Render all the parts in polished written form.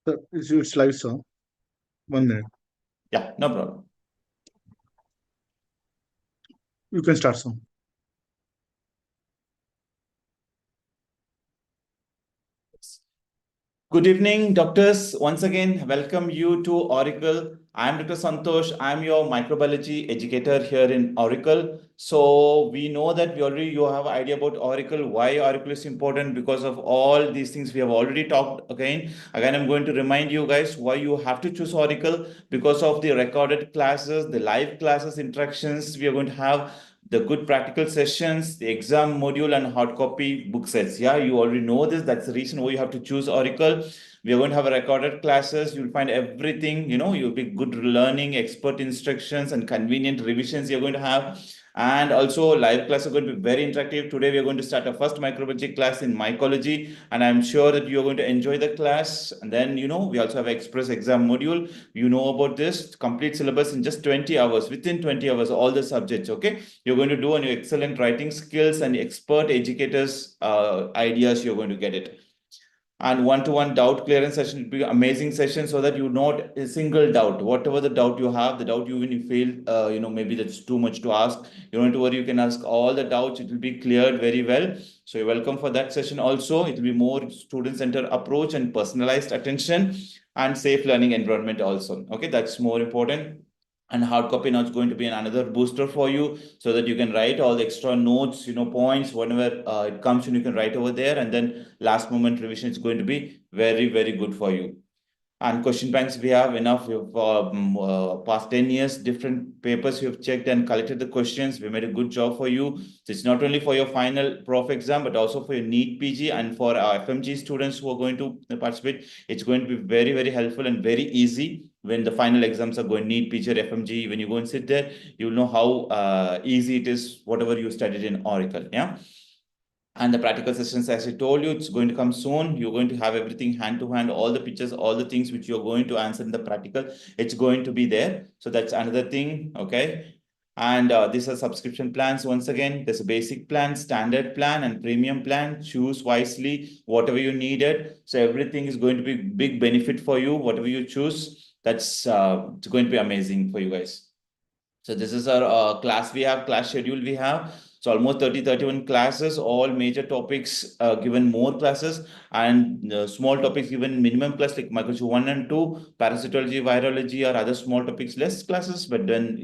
It's live, sir. 1 minute. Yeah, no problem. You can start, sir. Good evening, doctors. Once again, welcome you to Auricle. I'm Dr. Santhosh. I'm your microbiology educator here in Auricle. So we know that you have an idea about Auricle, why Auricle is important because of all these things we have already talked again. Again, I'm going to remind you guys why you have to choose Auricle because of the recorded classes, the live classes, interactions we are going to have, the good practical sessions, the exam module, and hard copy book sets. Yeah, you already know this. That's the reason why you have to choose Oracle. We are going to have a recorded classes. You'll find everything, you'll be good learning, expert instructions, and convenient revisions you're going to have. And also live class are going to be very interactive. Today, we are going to start our first microbiology class in mycology. And I'm sure that you're going to enjoy the class. And then, we also have express exam module. You know about this complete syllabus in just 20 hours, within 20 hours, all the subjects. Okay. You're going to do on your excellent writing skills and expert educators ideas. You're going to get it. And one-to-one doubt clearance session will be amazing session so that you not a single doubt, whatever the doubt you have, the doubt you when you fail, maybe that's too much to ask. You don't have to worry, you can ask all the doubts, it will be cleared very well. So you're welcome for that session also. It will be more student-centered approach and personalized attention and safe learning environment also. Okay, that's more important. And hard copy now is going to be another booster for you so that you can write all the extra notes, points, whenever it comes and you can write over there. And then last moment revision is going to be very, very good for you. And question banks, we have enough. We have past 10 years, different papers we have checked and collected the questions. We made a good job for you. So it's not only for your final prof exam, but also for your NEET PG and for our FMG students who are going to participate. It's going to be very, very helpful and very easy when the final exams are going NEET PG or FMG. When you go and sit there, you'll know how easy it is, whatever you studied in Oracle. Yeah. And the practical sessions, as I told you, it's going to come soon. You're going to have everything hand to hand, all the pictures, all the things which you're going to answer in the practical, it's going to be there. So that's another thing. Okay. And these are subscription plans. Once again, there's a basic plan, standard plan, and premium plan. Choose wisely, whatever you needed. So everything is going to be big benefit for you, whatever you choose. That's it's going to be amazing for you guys. So this is our class schedule we have. So almost 31 classes, all major topics given more classes and small topics given minimum class like microbiology 1 and 2, parasitology, virology or other small topics, less classes, but then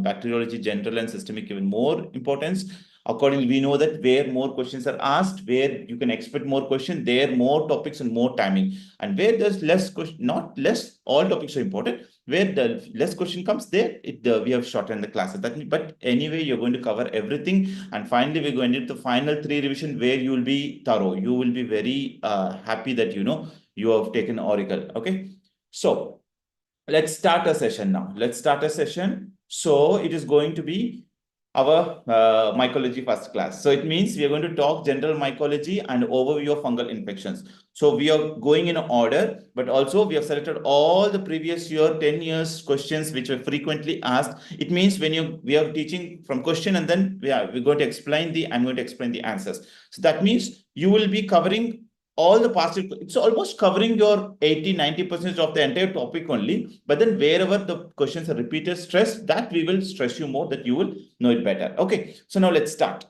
bacteriology, general and systemic given more importance. Accordingly, we know that where more questions are asked, where you can expect more questions, there more topics and more timing. And where there's less question, not less, all topics are important, where the less question comes there, we have shortened the classes. But anyway, you're going to cover everything. And finally, we're going to do the final 3 revision where you will be thorough. You will be very happy that you have taken Oracle. Okay. So let's start a session now. Let's start a session. So it is going to be our mycology first class. So it means we are going to talk general mycology and overview of fungal infections. So we are going in order, but also we have selected all the previous year, 10 years questions which were frequently asked. It means when we are teaching from question and then we're going to I'm going to explain the answers. So that means you will be covering all the past, it's almost covering your 80-90% of the entire topic only. But then wherever the questions are repeated, stress, that we will stress you more, that you will know it better. Okay, so now let's start.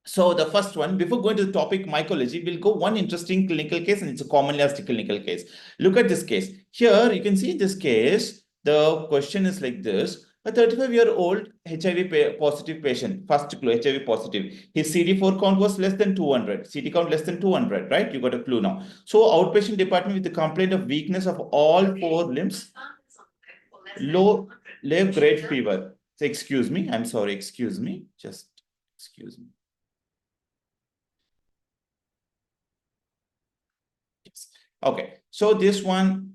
So the first one, before going to the topic mycology, we'll go one interesting clinical case, and it's a commonly asked clinical case. Look at this case. Here you can see this case. The question is like this. A 35-year-old HIV positive patient, first clue, HIV positive. His CD4 count was less than 200. CD count less than 200, right? You got a clue now. So outpatient department with the complaint of weakness of all 4 limbs, low grade fever. So excuse me, I'm sorry, excuse me, just excuse me. Yes. Okay, so this one.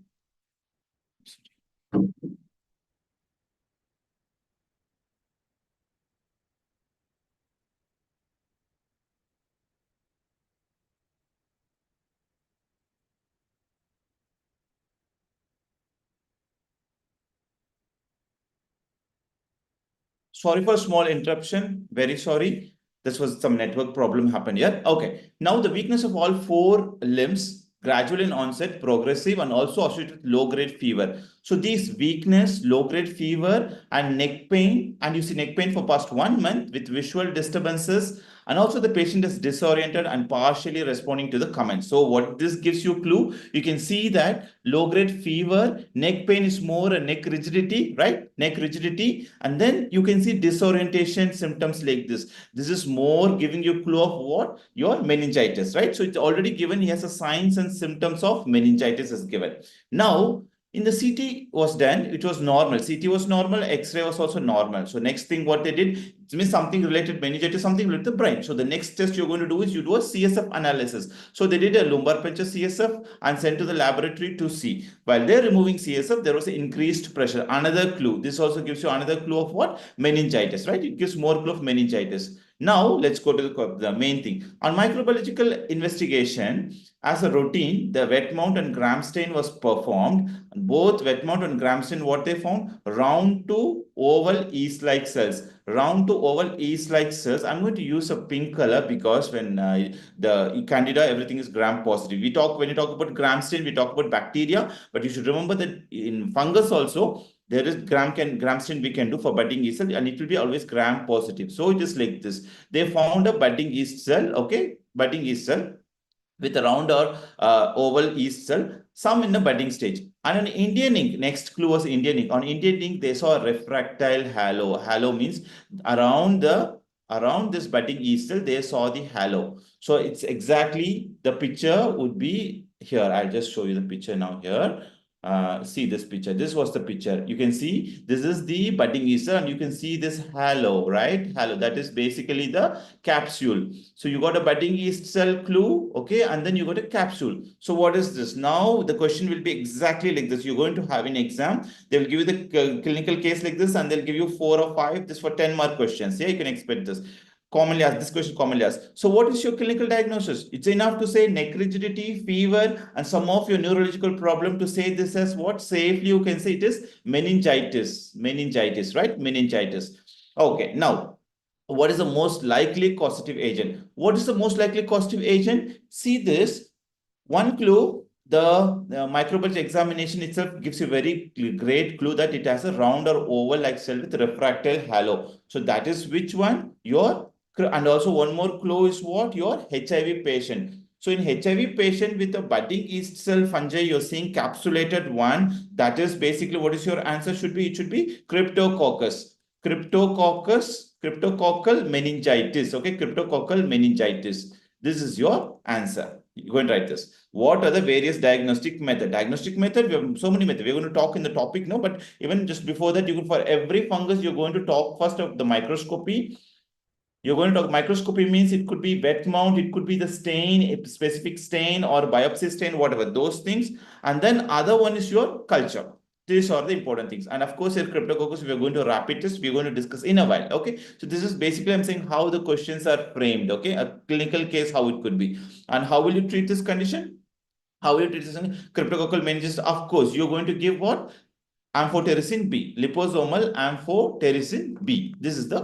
Sorry for small interruption. Very sorry. This was some network problem happened here. Okay. Now the weakness of all 4 limbs gradual in onset, progressive, and also associated with low-grade fever. So these weakness, low-grade fever, and neck pain, and you see neck pain for past 1 month with visual disturbances, and also the patient is disoriented and partially responding to the comments. So what this gives you clue, you can see that low-grade fever, neck pain is more a neck rigidity, right? Neck rigidity, and then you can see disorientation symptoms like this. This is more giving you clue of what? Your meningitis, right? So it's already given, he has a signs and symptoms of meningitis is given. Now, in the CT was done, it was normal. CT was normal, X-ray was also normal. So next thing what they did, it means something related meningitis, something related to the brain. So the next test you're going to do is you do a CSF analysis. So they did a lumbar puncture CSF and sent to the laboratory to see. While they're removing CSF, there was increased pressure. Another clue. This also gives you another clue of what? Meningitis, right? It gives more clue of meningitis. Now let's go to the main thing. On microbiological investigation, as a routine, the wet mount and gram stain was performed. Both wet mount and gram stain, what they found? Round to oval yeast-like cells. Round to oval yeast-like cells. I'm going to use a pink color because when the candida, everything is gram positive. When you talk about gram stain, we talk about bacteria, but you should remember that in fungus also, there is gram stain we can do for budding yeast cell, and it will be always gram positive. So it is like this. They found a budding yeast cell, okay, budding yeast cell with a round or oval yeast cell, some in the budding stage. And on Indian ink, next clue was Indian ink. On Indian ink, they saw a refractile halo. Halo means around this budding yeast cell, they saw the halo. So it's exactly the picture would be here. I'll just show you the picture now here. See this picture. This was the picture. You can see this is the budding yeast cell, and you can see this halo, right? Halo. That is basically the capsule. So you got a budding yeast cell clue, okay, and then you got a capsule. So what is this? Now the question will be exactly like this. You're going to have an exam. They will give you the clinical case like this, and they'll give you 4 or 5. This for 10 mark questions. Yeah, you can expect this. Commonly asked, this question commonly asked. So what is your clinical diagnosis? It's enough to say neck rigidity, fever, and some of your neurological problem to say this as what? Safely you can say it is meningitis. Meningitis, right? Meningitis. Okay, now what is the most likely causative agent? What is the most likely causative agent? See this. One clue, the microbiology examination itself gives you very great clue that it has a round or oval-like cell with refractile halo. So that is which one? And also one more clue is what? Your HIV patient. So in HIV patient with a budding yeast cell fungi, you're seeing capsulated one. That is basically what is your answer should be? It should be Cryptococcus. Cryptococcal meningitis. Okay, cryptococcal meningitis. This is your answer. You're going to write this. What are the various diagnostic method? Diagnostic method, we have so many methods. We're going to talk in the topic now, but even just before that, for every fungus, you're going to talk first of the microscopy. You're going to talk microscopy means it could be wet mount, it could be the stain, specific stain or biopsy stain, whatever, those things. And then other one is your culture. These are the important things. And of course, your cryptococcus, we are going to rapid test. We're going to discuss in a while. Okay. So this is basically, I'm saying how the questions are framed. Okay. A clinical case, how it could be. And how will you treat this condition? How will you treat this cryptococcal meningitis? Of course, you're going to give what? Amphotericin B, liposomal amphotericin B. This is the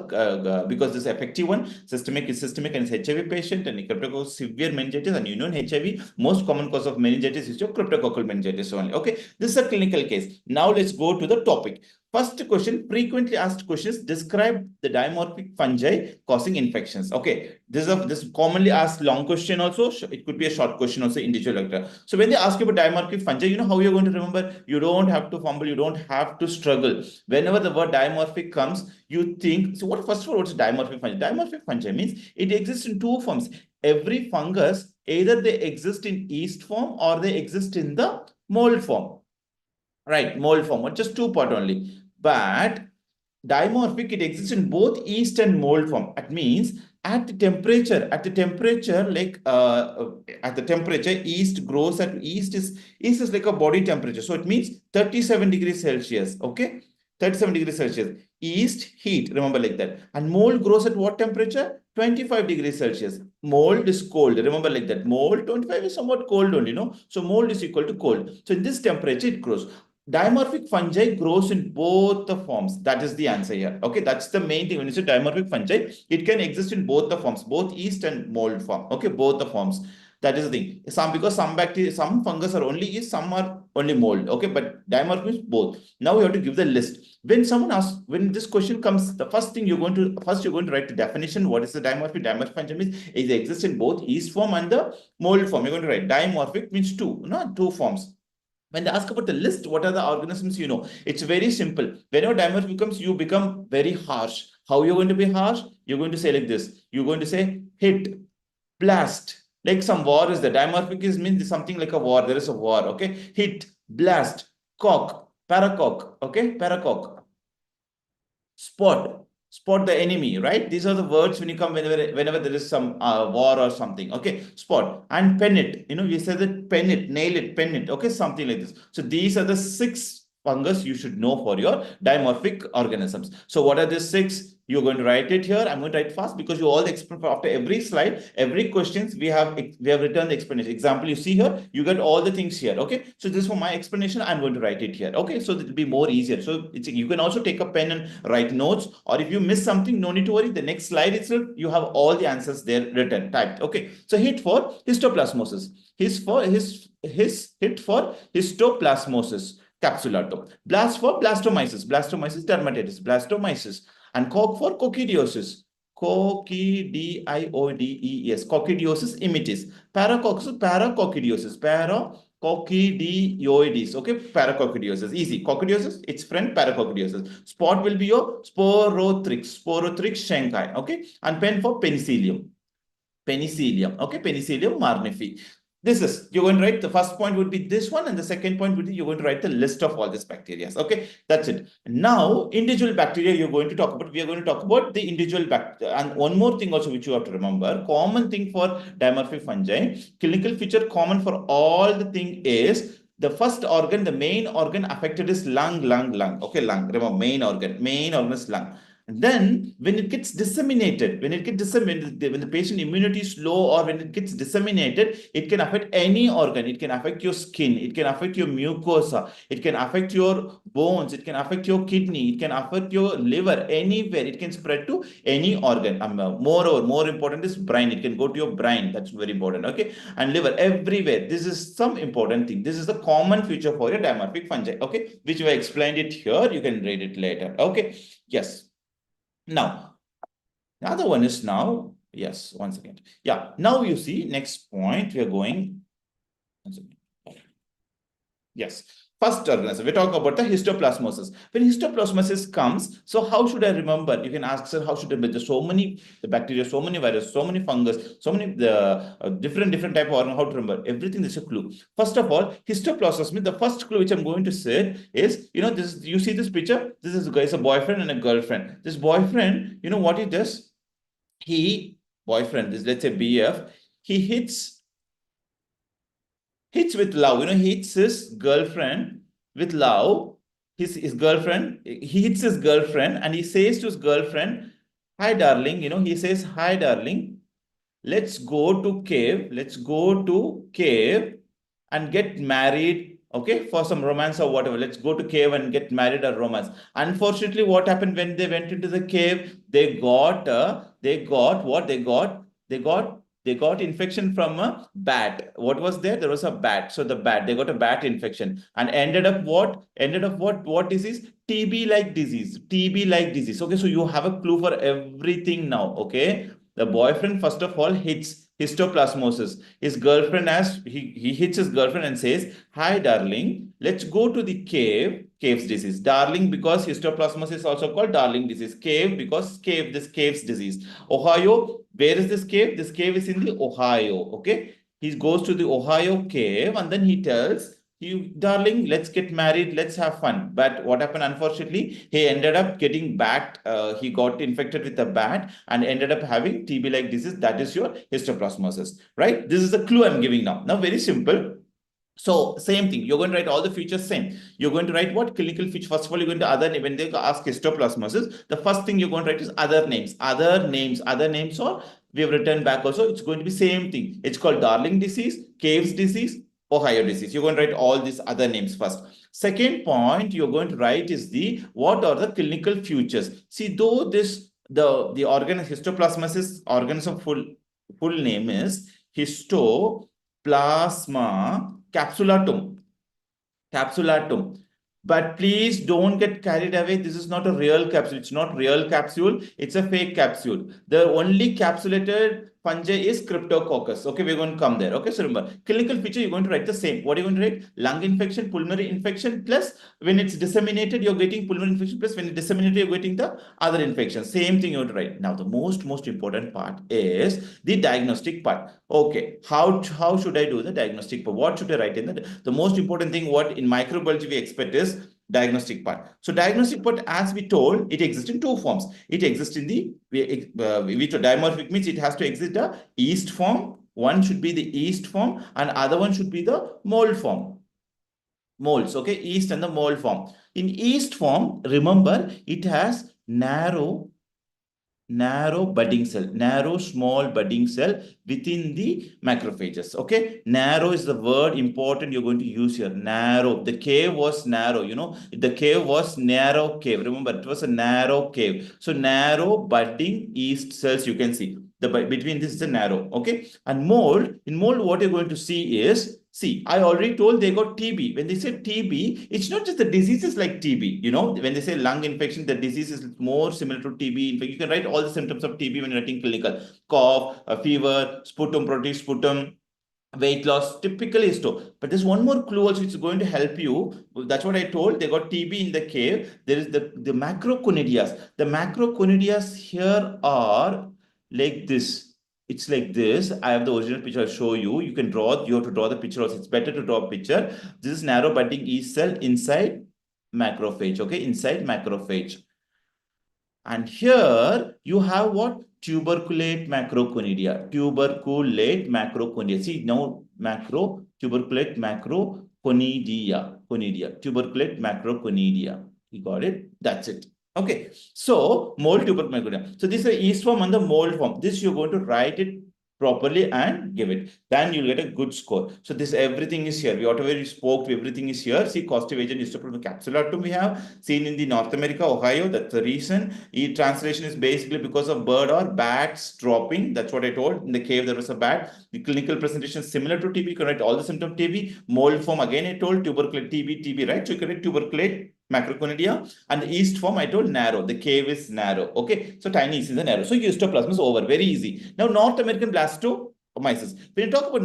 because this effective one, systemic is systemic and it's HIV patient and cryptococcal severe meningitis, and you know in HIV most common cause of meningitis is your cryptococcal meningitis only. Okay, this is a clinical case. Now let's go to the topic. First question, frequently asked questions. Describe the dimorphic fungi causing infections. Okay, this is commonly asked long question also. It could be a short question also, individual lecture. So when they ask you about dimorphic fungi, you know how you're going to remember. You don't have to fumble. You don't have to struggle. Whenever the word dimorphic comes, you think. So what? First of all, what's dimorphic fungi? Dimorphic fungi means it exists in 2 forms. Every fungus, either they exist in yeast form or they exist in the mold form. Right, mold form, just 2 part only. But dimorphic, it exists in both yeast and mold form. That means at the temperature, like at the temperature, yeast grows at yeast is like a body temperature. So it means 37 degrees Celsius. Okay, 37 degrees Celsius. Yeast heat, remember like that. And mold grows at what temperature? 25 degrees Celsius. Mold is cold. Remember like that. Mold 25 is somewhat cold only, no? So mold is equal to cold. So in this temperature, it grows. Dimorphic fungi grows in both the forms. That is the answer here. Okay, that's the main thing. When you say dimorphic fungi, it can exist in both the forms, both yeast and mold form. Okay, both the forms. That is the thing. Because some bacteria, some fungus are only yeast, some are only mold. Okay, but dimorphic means both. Now we have to give the list. When someone asks, when this question comes, the first thing you're going to write the definition. What is the dimorphic? Dimorphic function means it exists in both yeast form and the mold form. You're going to write dimorphic means two, no, two forms. When they ask about the list, what are the organisms you know? It's very simple. Whenever dimorphic becomes, you become very harsh. How you're going to be harsh? You're going to say like this. You're going to say hit, blast. Like some war is the dimorphic is means something like a war. There is a war. Okay. Hit, blast, cock, paracock. Okay. Paracock. Spot the enemy, right? These are the words when you come whenever there is some war or something. Okay, spot and pen it. We say that pen it, nail it, pen it. Okay, something like this. So these are the 6 fungus you should know for your dimorphic organisms. So what are the 6? You're going to write it here. I'm going to write fast because you all explain after every slide, every questions we have written the explanation. Example, you see here, you get all the things here. Okay, so this is for my explanation. I'm going to write it here. Okay, so it will be more easier. So you can also take a pen and write notes, or if you miss something, no need to worry. The next slide itself, you have all the answers there written, typed. Okay, so hit for histoplasmosis. Hit for histoplasmosis capsulatum. Blast for blastomyces. Blastomyces dermatitis. Blastomyces. And cock for coccidiosis. Coccidiosis. Coccidiosis immitis. Paracoccidiosis. Paracoccidioides. Okay, paracoccidiosis. Easy. Coccidiosis, its friend paracoccidiosis. Spot will be your sporothrix. Sporothrix shankai. Okay, and pen for penicillium. Penicillium. Okay, Penicillium marnifi. This is, you're going to write, the first point would be this one, and the second point would be you're going to write the list of all these bacteria. Okay, that's it. Now, individual bacteria you're going to talk about. We are going to talk about the individual bacteria. And one more thing also which you have to remember, common thing for dimorphic fungi, clinical feature common for all the thing is the first organ, the main organ affected is lung. Okay, lung. Remember, main organ is lung. And then when it gets disseminated, when the patient immunity is low or when it gets disseminated, it can affect any organ. It can affect your skin. It can affect your mucosa. It can affect your bones. It can affect your kidney. It can affect your liver, anywhere. It can spread to any organ. Moreover, more important is brain. It can go to your brain. That's very important. Okay. And liver, everywhere. This is some important thing. This is the common feature for your dimorphic fungi. Okay. Which I explained it here. You can read it later. Okay. Yes. Now, the other one is now, yes, one second. Yeah, now you see, next point, we are going. Yes, first organism, we're talking about the histoplasmosis. When histoplasmosis comes, so how should I remember? You can ask, sir, how should I remember? There's so many the bacteria, so many viruses, so many fungus, so many different type of organ, how to remember? Everything is a clue. First of all, histoplasmosis, the first clue which I'm going to say is, this, you see this picture? This is a boyfriend and a girlfriend. This boyfriend, what he does? Let's say BF, he hits with love. He hits his girlfriend with love. His girlfriend, he hits his girlfriend and he says to his girlfriend, hi, darling. He says, hi, darling. Let's go to cave. Let's go to cave and get married. Okay, for some romance or whatever. Let's go to cave and get married or romance. Unfortunately, what happened when they went into the cave? They got infection from a bat. What was there? There was a bat. So they got a bat infection and ended up what? What disease? TB-like disease. TB-like disease. Okay, so you have a clue for everything now. Okay, the boyfriend first of all hits histoplasmosis. His girlfriend he hits his girlfriend and says, hi, darling, let's go to the cave's disease. Darling, because histoplasmosis is also called darling disease. Cave, because this cave's disease. Ohio, where is this cave? This cave is in the Ohio. Okay, he goes to the Ohio cave and then he tells you, darling, let's get married, let's have fun. But what happened? Unfortunately, he ended up getting bat. He got infected with a bat and ended up having TB-like disease. That is your histoplasmosis, right? This is the clue I'm giving now. Now, very simple. So same thing, you're going to write all the features same. You're going to write what clinical feature. First of all, you're going to when they ask histoplasmosis, the first thing you're going to write is other names, or we have written back also. It's going to be same thing. It's called Darling disease, Caves disease, Ohio disease. You're going to write all these other names first. Second point you're going to write is what are the clinical features. See, though the organism histoplasmosis organism full name is histoplasma capsulatum. Capsulatum. But please don't get carried away. This is not a real capsule. It's not real capsule. It's a fake capsule. The only capsulated fungi is Cryptococcus. Okay, we're going to come there. Okay, so remember, clinical feature, you're going to write the same. What are you going to write? Lung infection, pulmonary infection, plus when it's disseminated, you're getting pulmonary infection, plus when it's disseminated, you're getting the other infection. Same thing you have to write. Now, the most important part is the diagnostic part. Okay, how should I do the diagnostic part? What should I write in the most important thing? What in microbiology we expect is diagnostic part. So diagnostic part, as we told, it exists in two forms. It exists in the which dimorphic means it has to exist the yeast form. One should be the yeast form, and other one should be the mold form. Molds, okay, yeast and the mold form. In yeast form, remember, it has narrow budding cell, narrow small budding cell within the macrophages. Okay, narrow is the word important you're going to use here. Narrow. The cave was narrow. You know, the cave was narrow cave. Remember, it was a narrow cave. So narrow budding yeast cells you can see. The between this is the narrow. Okay, and mold. In mold, what you're going to see is, see, I already told they got TB. When they say TB, it's not just the diseases like TB. You know, when they say lung infection, the disease is more similar to TB. In fact, you can write all the symptoms of TB when you're writing clinical. Cough, a fever, sputum, protein sputum, weight loss, typically is to. But there's one more clue also which is going to help you. That's what I told. They got TB in the cave. There is the macroconidias. The macroconidias here are like this. It's like this. I have the original picture. I'll show you. You can draw. You have to draw the picture also. It's better to draw a picture. This is narrow budding yeast cell inside macrophage. Okay, inside macrophage. And here you have what? Tuberculate macroconidia. Tuberculate macroconidia. See now, tuberculate macroconidia. Tuberculate macroconidia. You got it? That's it. Okay. So mold tuberculate macroconidia. So this is the yeast form and the mold form. This you're going to write it properly and give it. Then you'll get a good score. So this everything is here. Whatever you spoke to, everything is here. See, costive agent histoplasma capsulatum we have seen in the North America, Ohio. That's the reason. Translation is basically because of bird or bats dropping. That's what I told. In the cave, there was a bat. The clinical presentation is similar to TB. You can write all the symptoms TB. Mold form, again, I told tuberculate TB, right? So you can write tuberculate macroconidia, and the yeast form I told narrow. The cave is narrow. Okay, so tiny yeast is narrow. So histoplasma is over. Very easy. Now North American blastomyces. When you talk about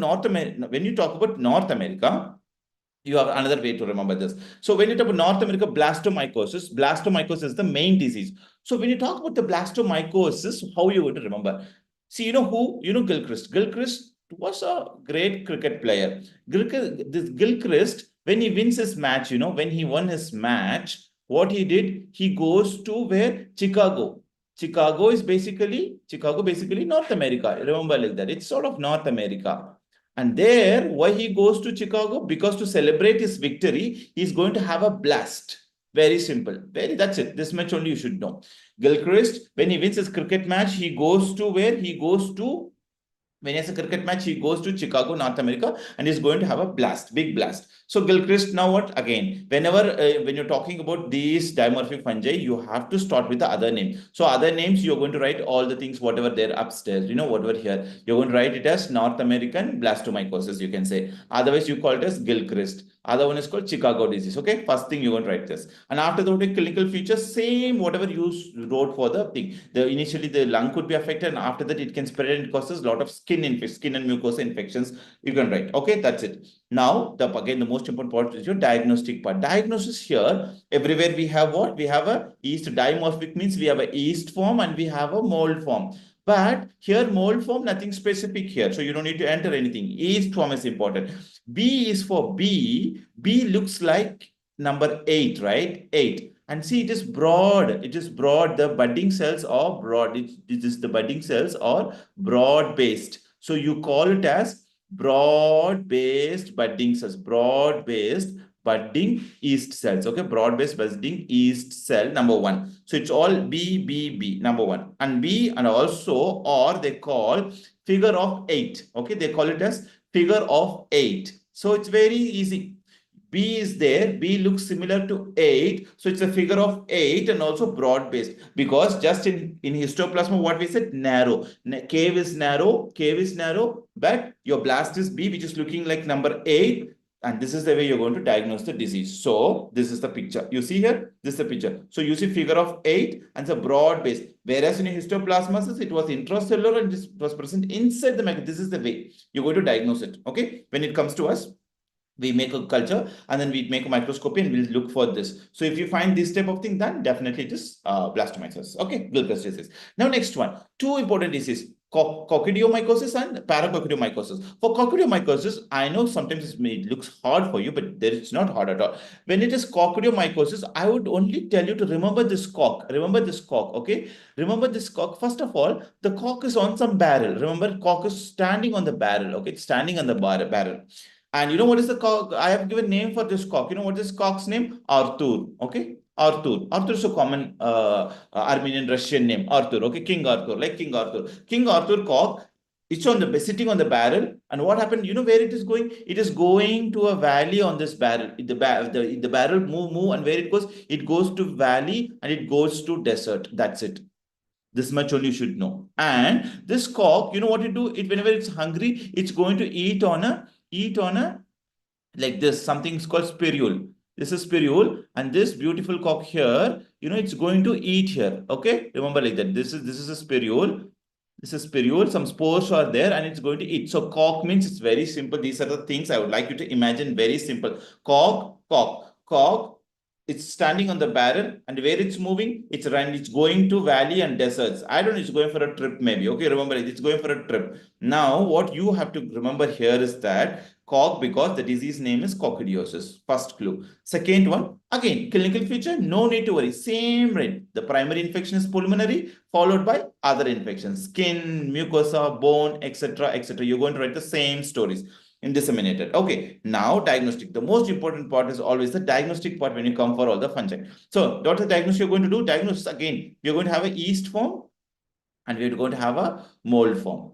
North America, you have another way to remember this. So when you talk about North America blastomycosis is the main disease. So when you talk about the blastomycosis, how you going to remember? See, you know who? You know Gilchrist. Gilchrist was a great cricket player. Gilchrist, when he wins his match, you know, when he won his match, what he did, he goes to where? Chicago. Chicago basically North America. Remember like that. It's sort of North America. And there, why he goes to Chicago? Because to celebrate his victory, he's going to have a blast. Very simple. That's it. This much only you should know. Gilchrist, when he wins his cricket match, he goes to where? When he has a cricket match, he goes to Chicago, North America, and he's going to have a blast, big blast. So Gilchrist, now what? Again, whenever, when you're talking about these dimorphic fungi, you have to start with the other name. So other names, you're going to write all the things, whatever they're upstairs, you know, whatever here. You're going to write it as North American blastomycosis, you can say. Otherwise, you call it as Gilchrist. Other one is called Chicago disease. Okay, first thing you're going to write this. And after the clinical features, same whatever you wrote for the thing. Initially, the lung could be affected, and after that, it can spread and causes a lot of skin and mucosa infections. You can write. Okay, that's it. Now, again, the most important part is your diagnostic part. Diagnosis here, everywhere we have what? We have a yeast dimorphic, means we have a yeast form and we have a mold form. But here, mold form, nothing specific here. So you don't need to enter anything. Yeast form is important. B is for B. B looks like number 8, right? 8. And see, it is broad. It is broad. The budding cells are broad. The budding cells are broad-based. So you call it as broad-based budding cells. Broad-based budding yeast cells. Okay, broad-based budding yeast cell, number 1. So it's all B, number 1. And B, and also, or they call figure of 8. Okay, they call it as figure of 8. So it's very easy. B is there. B looks similar to 8. So it's a figure of 8 and also broad based, because just in histoplasma, what we said, narrow. Cave is narrow, but your blast is B, which is looking like number 8. And this is the way you're going to diagnose the disease. So this is the picture. You see here, this is the picture. So you see figure of 8 and it's a broad base. Whereas in histoplasmosis, it was intracellular and it was present inside the microbiome. This is the way you're going to diagnose it. Okay. When it comes to us, we make a culture and then we make a microscopy and we'll look for this. So if you find this type of thing, then definitely it is blastomycosis. Okay, Wilkes disease. Now next one, two important diseases, coccidiomycosis and paracoccidiomycosis. For coccidiomycosis, I know sometimes it looks hard for you, but it's not hard at all. When it is coccidiomycosis, I would only tell you to remember this cock. Remember this cock, okay? Remember this cock. First of all, the cock is on some barrel. Remember, cock is standing on the barrel, okay? It's standing on the barrel. And you know what is the cock? I have given name for this cock. You know what is cock's name? Arthur. Okay. Arthur. Arthur is a common Armenian Russian name. Arthur. Okay. King Arthur. Like King Arthur. King Arthur cock. It's on the sitting on the barrel. And what happened? You know where it is going? It is going to a valley on this barrel. The barrel move. And where it goes to valley and it goes to desert. That's it. This much only you should know. And this cock, you know what it do? It whenever it's hungry, it's going to eat on a like this. Something is called spirule. This is spirule, and this beautiful cock here, you know, it's going to eat here. Okay, remember like that. This is a spirule. This is spirule. Some spores are there, and it's going to eat. So cock means it's very simple. These are the things I would like you to imagine. Very simple. Cock. It's standing on the barrel, and where it's moving, it's going to valley and deserts. I don't know, it's going for a trip maybe. Okay, remember it's going for a trip. Now, what you have to remember here is that cock, because the disease name is coccidiosis. First clue. Second one, again, clinical feature, no need to worry. Same rate. The primary infection is pulmonary, followed by other infections, skin, mucosa, bone, etc., etc. You're going to write the same stories in disseminated. Okay, now diagnostic. The most important part is always the diagnostic part when you come for all the fungi. So, what is the diagnosis you're going to do? Diagnosis, again, you're going to have a yeast form and we're going to have a mold form.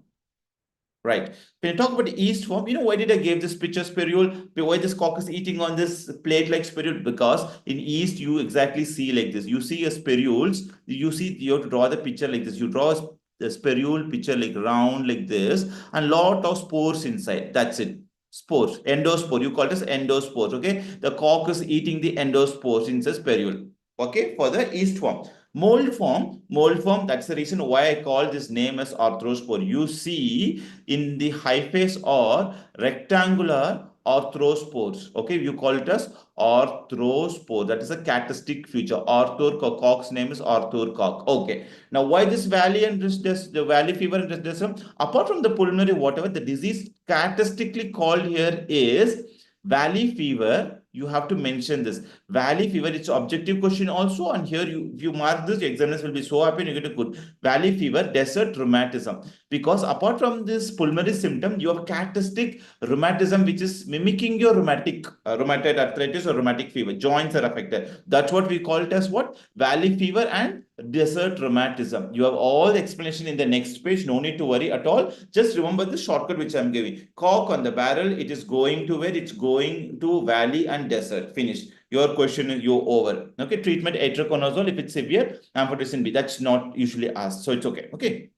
Right. When you talk about the yeast form, you know, why did I give this picture spirule? Why this cock is eating on this plate-like spirule? Because in yeast, you exactly see like this. You see a spirules. You have to draw the picture like this. You draw the spirule picture like round like this, and lot of spores inside. That's it. Spores, endospore. You call it as endospores. Okay. The cock is eating the endospores in the spirule. Okay, for the yeast form. Mold form, that's the reason why I call this name as arthrospore. You see in the hyphase or rectangular arthrospores. Okay, you call it as arthrospore. That is a characteristic feature. Arthur cock's name is Arthur cock. Okay. Now, why this valley and the valley fever and this? Apart from the pulmonary, whatever the disease characteristically called here is valley fever. You have to mention this valley fever. It's objective question also, and here if you mark this, your examiners will be so happy and you get a good valley fever, desert rheumatism. Because apart from this pulmonary symptom, you have characteristic rheumatism which is mimicking your rheumatoid arthritis or rheumatic fever. Joints are affected. That's what we call it as what? Valley fever and desert rheumatism. You have all the explanation in the next page. No need to worry at all. Just remember the shortcut which I'm giving. Cock on the barrel. It is going to where? It's going to valley and desert. Finished. Your question is over. Okay. Treatment itraconazole if it's severe. Amphotericin B. That's not usually asked. So it's okay. Okay.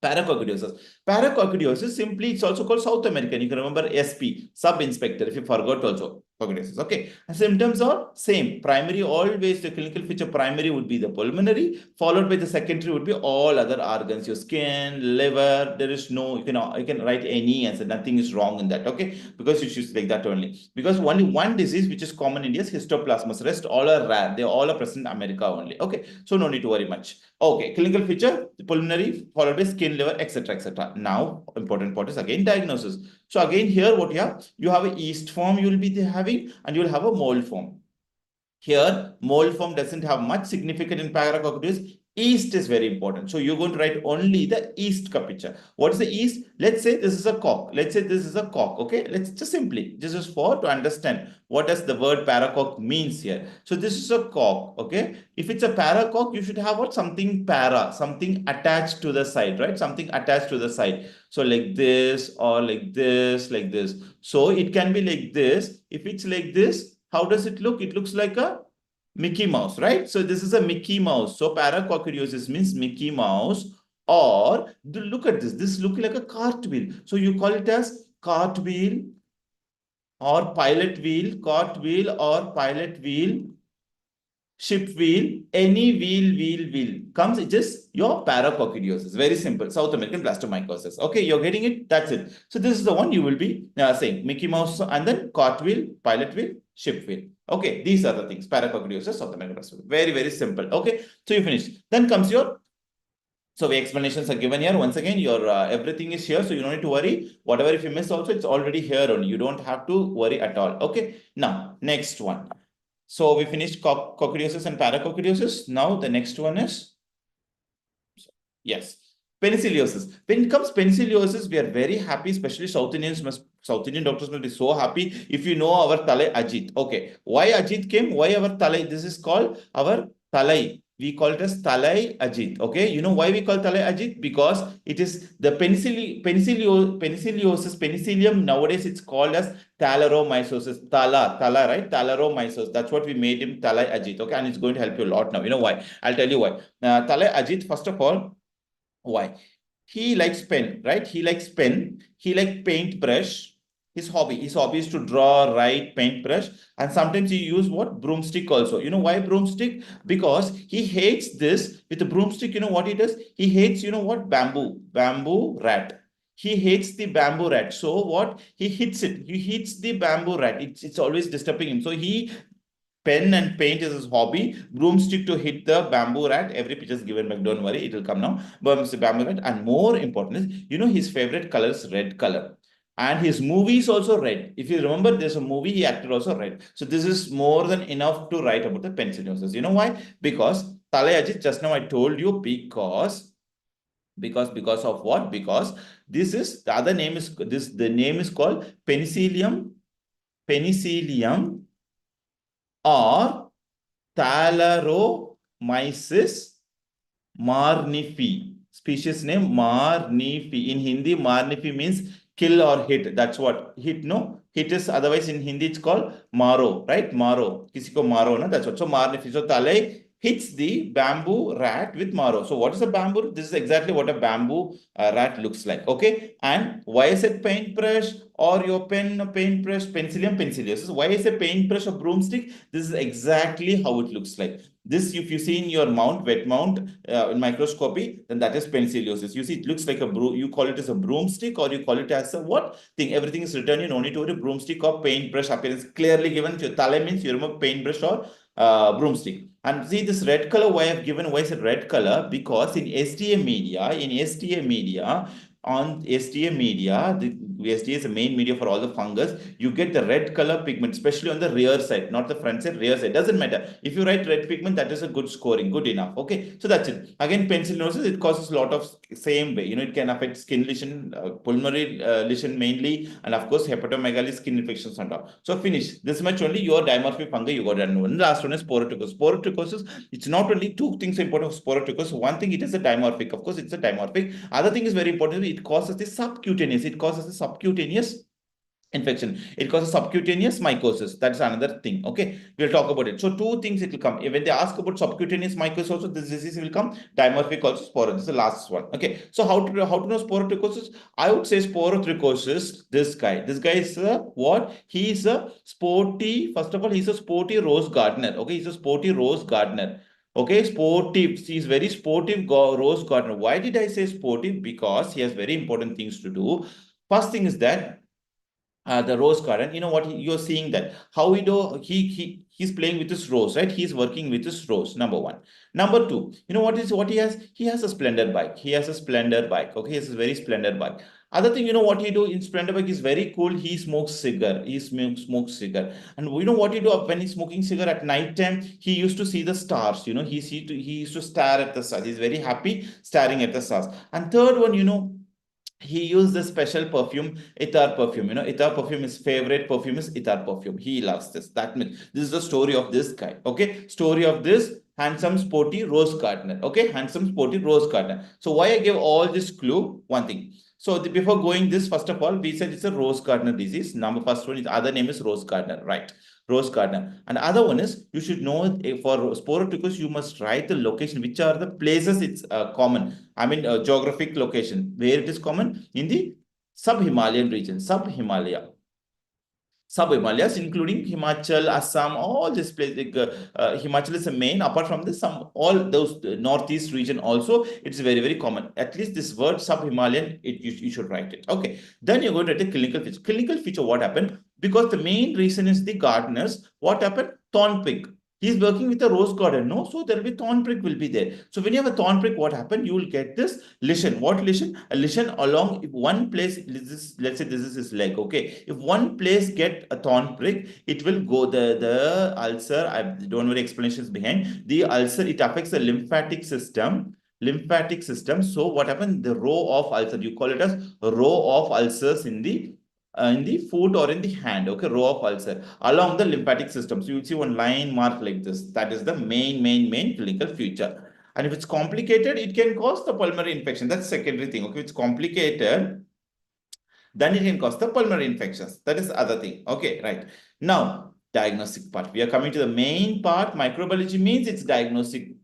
Paracoccidiosis. Paracoccidiosis, simply it's also called South American. You can remember SP, sub-inspector, if you forgot also. Coccidiosis. Okay. And symptoms are same. Primary, always the clinical feature primary would be the pulmonary, followed by the secondary would be all other organs, your skin, liver. There is no, you can write any answer. Nothing is wrong in that. Okay. Because you choose like that only. Because only one disease which is common in India is histoplasmus. Rest all are rare. They all are present in America only. Okay. So no need to worry much. Okay. Clinical feature, pulmonary, followed by skin, liver, etc., etc. Now, important part is again diagnosis. So again here what you have a yeast form you will be having, and you will have a mold form. Here, mold form doesn't have much significance in paracoccidiosis. Yeast is very important. So you're going to write only the yeast picture. What is the yeast? Let's say this is a cock. Let's say this is a cock. Okay. Let's just simply, this is for to understand what does the word paracock means here. So this is a cock. Okay. If it's a paracock, you should have what? Something something attached to the side, right? Something attached to the side. So like this or like this, like this. So it can be like this. If it's like this, how does it look? It looks like a Mickey Mouse, right? So this is a Mickey Mouse. So paracoccidiosis means Mickey Mouse, or look at this. This looking like a cartwheel. So you call it as cartwheel or pilot wheel, cartwheel or pilot wheel, ship wheel, any wheel comes, it is your paracoccidiosis. Very simple. South American blastomycosis. Okay, you're getting it? That's it. So this is the one you will be saying. Mickey Mouse and then cartwheel, pilot wheel, ship wheel. Okay, these are the things. Paracoccidiosis, South American blastomycosis. Very, very simple. Okay, so you finished. Then comes your so the explanations are given here. Once again, your everything is here, so you don't need to worry. Whatever if you miss also, it's already here only. You don't have to worry at all. Okay. Now, next one. So we finished coccidiosis and paracoccidiosis. Now the next one is, yes, penicilliosis. When it comes penicilliosis, we are very happy, especially South Indian doctors must be so happy if you know our Talai Ajit. Okay, why Ajit came? Why our Talai? This is called our Talai. We call it as Talai Ajit. Okay, you know why we call Talai Ajit? Because it is the penicilliosis, penicillium. Nowadays it's called as Thalaromycosis. Thala, right? Thalaromycosis. That's what we made him Talai Ajit. Okay, and it's going to help you a lot now. You know why? I'll tell you why. Talai Ajit, first of all, why? He likes pen, right? He likes pen. He likes paintbrush. His hobby is to draw, write, paintbrush, and sometimes he use what? Broomstick also. You know why broomstick? Because he hates this with the broomstick. You know what he does? He hates, you know what? Bamboo rat. He hates the bamboo rat. So what? He hits it. He hits the bamboo rat. It's always disturbing him. So he pen and paint is his hobby. Broomstick to hit the bamboo rat. Every picture is given back. Don't worry, it will come now. But it's a bamboo rat. And more important is, you know, his favorite color is red color. And his movie is also red. If you remember, there's a movie he acted also red. So this is more than enough to write about the penicillinosis. You know why? Because Talai Ajit, just now I told you, because of what? Because this is the other name is this. The name is called penicillium or Thalaromyces marnifi. Species name marnifi. In Hindi, marnifi means kill or hit. That's what hit. No, hit is otherwise in Hindi it's called maro, right? Maro. Kisi ko maro, na? That's what. So marnifi. So Talai hits the bamboo rat with maro. So what is a bamboo? This is exactly what a bamboo rat looks like. Okay. And why is it paintbrush or your paintbrush, penicilliosis? Why is a paintbrush or broomstick? This is exactly how it looks like. This, if you see in your wet mount in microscopy, then that is penicilliosis. You see, it looks like a you call it as a broomstick or you call it as a what thing? Everything is written. You don't need to worry. Broomstick or paintbrush appearance clearly given. Tale means you remember paintbrush or broomstick. And see this red color, why I've given, why is it red color? Because in SDA media, on SDA media, the SDA is the main media for all the fungus. You get the red color pigment, especially on the rear side, not the front side, rear side. Doesn't matter. If you write red pigment, that is a good scoring, good enough. Okay, so that's it. Again, penicillinosis, it causes a lot of same way. You know, it can affect skin lesion, pulmonary lesion mainly, and of course, hepatomegaly, skin infections and all. So finish. This much only your dimorphic fungi you got done. One last one is sporotrichosis. Sporotrichosis, it's not only two things important for sporotrichosis. One thing, it is a dimorphic. Of course, it's a dimorphic. Other thing is very important. It causes the subcutaneous. Infection. It causes subcutaneous mycosis. That's another thing. Okay, we'll talk about it. So two things it will come. When they ask about subcutaneous mycosis, also this disease will come. Dimorphic also sporo. This is the last one. Okay. So how to know sporotrichosis? I would say sporotrichosis. This guy is a what? He is a sporty. First of all, he's a sporty rose gardener. Okay, he's a sporty rose gardener. Okay, sportive. He's very sportive rose gardener. Why did I say sportive? Because he has very important things to do. First thing is that the rose garden, you know what, you're seeing that how he's playing with his rose, right? He's working with his rose. Number one. Number two, you know what he has a splendor bike. Okay, he has a very splendor bike. Other thing, you know what he do in splendor bike is very cool. He smokes cigar. And you know what he do when he's smoking cigar at night time? He used to see the stars. You know, he used to stare at the stars. He's very happy staring at the stars. And third one, you know, he used the special perfume, Itar perfume. You know, Itar perfume, his favorite perfume is Itar perfume. He loves this. That means this is the story of this guy. Okay, story of this handsome sporty rose gardener. Okay, handsome sporty rose gardener. So why I gave all this clue? One thing. So before going this, first of all, we said it's a rose gardener disease. Number first one is other name is rose gardener, right? Rose gardener. And other one is you should know for sporotrichus, you must write the location, which are the places it's common. I mean, geographic location where it is common in the sub-Himalayan region, sub-Himalaya. Sub-Himalayas, including Himachal, Assam, all this place. Like, Himachal is the main. Apart from this, all those northeast region also, it's very, very common. At least this word sub-Himalayan, you should write it. Okay. Then you're going to write the clinical feature. Clinical feature, what happened? Because the main reason is the gardeners. What happened? Thorn prick. He's working with a rose garden, no? So there will be thorn prick will be there. So when you have a thorn prick, what happened? You will get this lesion. What lesion? A lesion along if one place, let's say this is his leg, okay? If one place get a thorn prick, it will go the ulcer. I don't know the explanations behind. The ulcer, it affects the lymphatic system. Lymphatic system. So what happened? The row of ulcer, you call it as a row of ulcers in the foot or in the hand, okay, row of ulcer along the lymphatic system. So you'll see one line mark like this. That is the main clinical feature. And if it's complicated, it can cause the pulmonary infection. That's secondary thing. Okay, it's complicated, then it can cause the pulmonary infections. That is the other thing. Okay, right. Now, diagnostic part. We are coming to the main part. Microbiology means it's diagnostic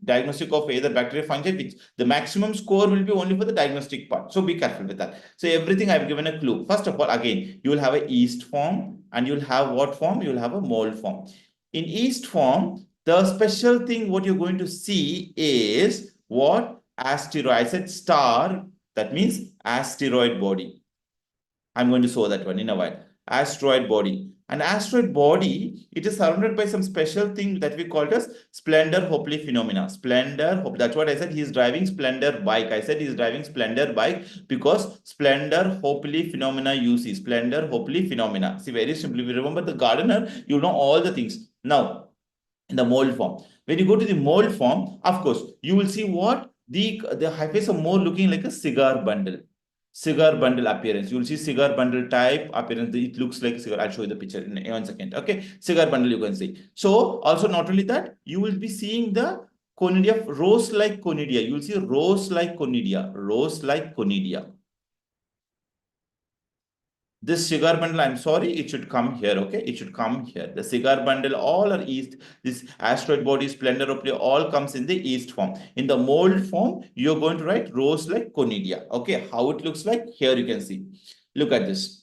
of either bacteria, fungi, which the maximum score will be only for the diagnostic part. So be careful with that. So everything I've given a clue. First of all, again, you will have a yeast form and you'll have what form? You'll have a mold form. In yeast form, the special thing what you're going to see is what? Asteroid. I said star. That means asteroid body. I'm going to show that one in a while. Asteroid body. An asteroid body, it is surrounded by some special thing that we call it as splendor Hopley phenomena. Splendor, that's what I said. He is driving splendor bike. I said he is driving splendor bike because splendor Hopley phenomena you see. Splendor Hopley phenomena. See, very simply, if you remember the gardener, you know all the things. Now, in the mold form. When you go to the mold form, of course, you will see what? The hyphae are more looking like a cigar bundle. Cigar bundle appearance. You will see cigar bundle type appearance. It looks like cigar. I'll show you the picture in 1 second. Okay. Cigar bundle you can see. So also not only that, you will be seeing the conidia, rose-like conidia. You will see rose-like conidia. Rose-like conidia. This cigar bundle, I'm sorry, it should come here, okay? It should come here. The cigar bundle, all are yeast. This asteroid body, splendor of all comes in the yeast form. In the mold form, you're going to write rose-like conidia. Okay, how it looks like, here you can see. Look at this.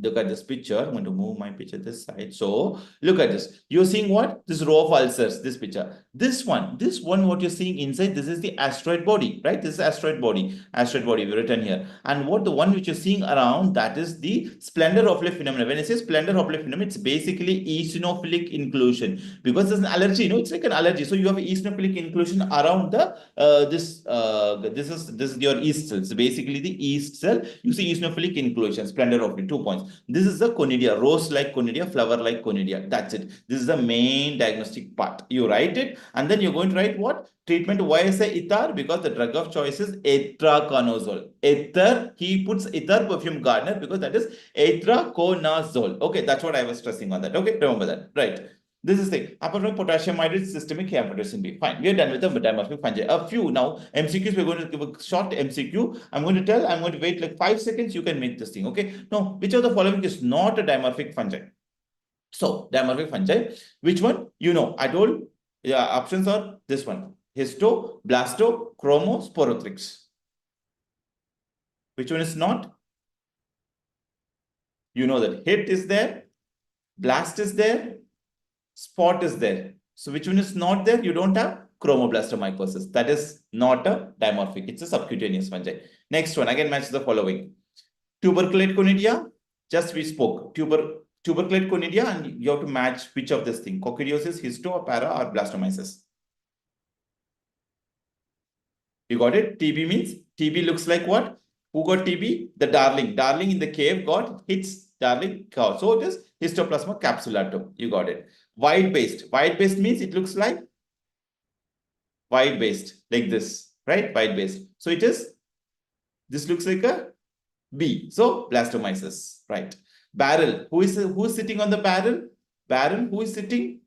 Look at this picture. I'm going to move my picture this side. So look at this. You're seeing what? This row of ulcers, this picture. This one, what you're seeing inside, this is the asteroid body, right? This is asteroid body we've written here. And what the one which you're seeing around, that is the splendor of life phenomena. When I say splendor of life phenomena, it's basically eosinophilic inclusion because there's an allergy, it's like an allergy. So you have eosinophilic inclusion around the, this is your yeast cells. Basically the yeast cell, you see eosinophilic inclusion, splendor of it, 2 points. This is the conidia, rose-like conidia, flower-like conidia. That's it. This is the main diagnostic part. You write it, and then you're going to write what? Treatment. Why I say ether? Because the drug of choice is itraconazole. Ether, he puts ether perfume gardener because that is itraconazole. Okay, that's what I was stressing on that. Okay, remember that. Right. This is the apart from potassium iodide, systemic hepatitis B. Fine, we are done with the dimorphic fungi. A few now MCQs. We're going to give a short MCQ. I'm going to wait like 5 seconds. You can make this thing. Okay. Now, which of the following is not a dimorphic fungi? So, dimorphic fungi. Which one? I told. Yeah, options are this one: histo, blasto, chromo, sporothrix. Which one is not? You know that hit is there, blast is there, spot is there. So which one is not there? You don't have chromoblastomycosis. That is not a dimorphic. It's a subcutaneous fungi. Next one, again match the following. Tuberculate conidia, just we spoke. Tuberculate conidia, and you have to match which of this thing. Coccidiosis, histo, para, or blastomyces. You got it? TB means, TB looks like what? Who got TB? The darling. Darling in the cave got hits darling cow. So it is Histoplasma capsulatum. You got it. White-based. White-based means it looks like white-based, like this, right? White-based. So it is, this looks like a B. So blastomyces, right? Barrel. Who's sitting on the barrel? Barrel. Who is sitting?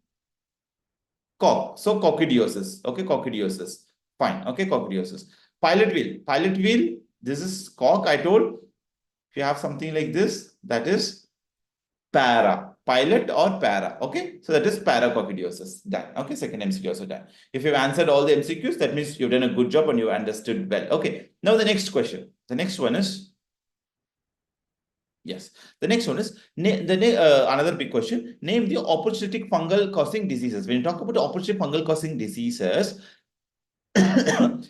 Cock. So coccidiosis. Okay, coccidiosis. Fine. Okay, coccidiosis. Pilot wheel. Pilot wheel. This is cock, I told. If you have something like this, that is para, pilot or para. Okay, so that is paracoccidiosis. Done. Okay, second MCQ also done. If you've answered all the MCQs, that means you've done a good job and you understood well. Okay, now the next question. The next one is, yes, the next one is another big question. Name the opportunistic fungal causing diseases. When you talk about opportunistic fungal causing diseases,